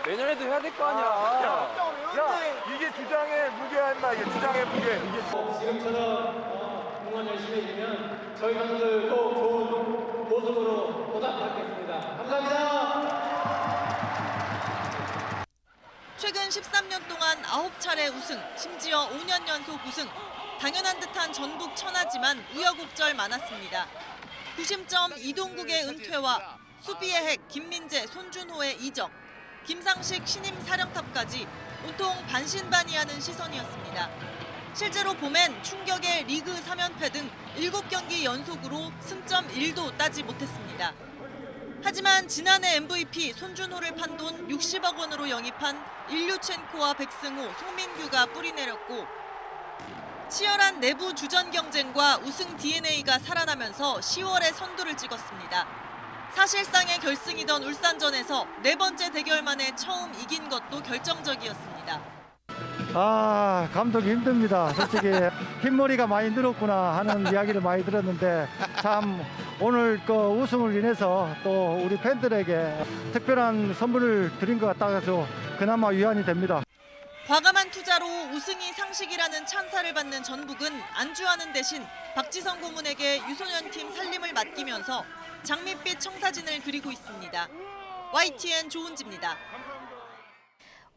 내년에도 해야 될 거 아니야. 이게 주장의 무게야, 임마. 이게 주장의 무게. 지금처럼 응원 열심히 해주면 저희 선수들 꼭 좋은 모습으로 보답하겠습니다. 감사합니다. 최근 13년 동안 9차례 우승, 심지어 5년 연속 우승. 당연한 듯한 전북 천하지만 우여곡절 많았습니다. 구심점 이동국의 은퇴와 수비의 핵 김민재, 손준호의 이적, 김상식 신임 사령탑까지 온통 반신반의하는 시선이었습니다. 실제로 봄엔 충격의 리그 3연패 등 7경기 연속으로 승점 1도 따지 못했습니다. 하지만 지난해 MVP 손준호를 판돈 60억 원으로 영입한 일류첸코와 백승호, 송민규가 뿌리내렸고 치열한 내부 주전 경쟁과 우승 DNA가 살아나면서 10월에 선두를 찍었습니다. 사실상의 결승이던 울산전에서 4번째 대결 만에 처음 이긴 것도 결정적이었습니다. 감독이 힘듭니다. 솔직히 흰머리가 많이 늘었구나 하는 이야기를 많이 들었는데 참 오늘 그 우승을 인해서 또 우리 팬들에게 특별한 선물을 드린 것 같아서 그나마 위안이 됩니다. 과감한 투자로 우승이 상식이라는 찬사를 받는 전북은 안주하는 대신 박지성 고문에게 유소년팀 살림을 맡기면서 장밋빛 청사진을 그리고 있습니다. YTN 조은지입니다.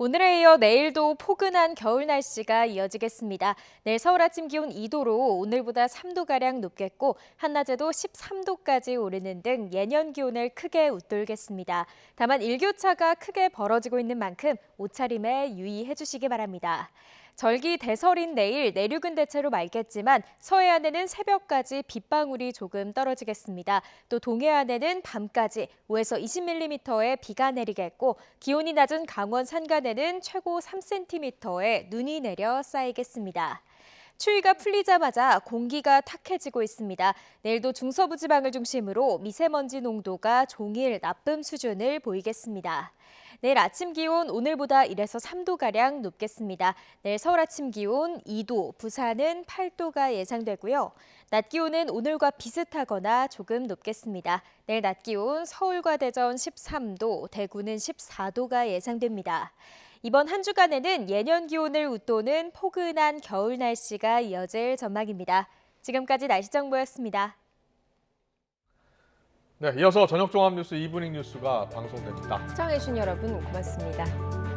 오늘에 이어 내일도 포근한 겨울 날씨가 이어지겠습니다. 내일 서울 아침 기온 2도로 오늘보다 3도가량 높겠고 한낮에도 13도까지 오르는 등 예년 기온을 크게 웃돌겠습니다. 다만 일교차가 크게 벌어지고 있는 만큼 옷차림에 유의해 주시기 바랍니다. 절기 대설인 내일 내륙은 대체로 맑겠지만 서해안에는 새벽까지 빗방울이 조금 떨어지겠습니다. 또 동해안에는 밤까지 5에서 20mm의 비가 내리겠고 기온이 낮은 강원 산간에는 최고 3cm의 눈이 내려 쌓이겠습니다. 추위가 풀리자마자 공기가 탁해지고 있습니다. 내일도 중서부 지방을 중심으로 미세먼지 농도가 종일 나쁨 수준을 보이겠습니다. 내일 아침 기온 오늘보다 1에서 3도가량 높겠습니다. 내일 서울 아침 기온 2도, 부산은 8도가 예상되고요. 낮 기온은 오늘과 비슷하거나 조금 높겠습니다. 내일 낮 기온 서울과 대전 13도, 대구는 14도가 예상됩니다. 이번 한 주간에는 예년 기온을 웃도는 포근한 겨울 날씨가 이어질 전망입니다. 지금까지 날씨 정보였습니다. 네, 이어서 저녁 종합 뉴스 이브닝 뉴스가 방송됩니다. 시청해주신 여러분 고맙습니다.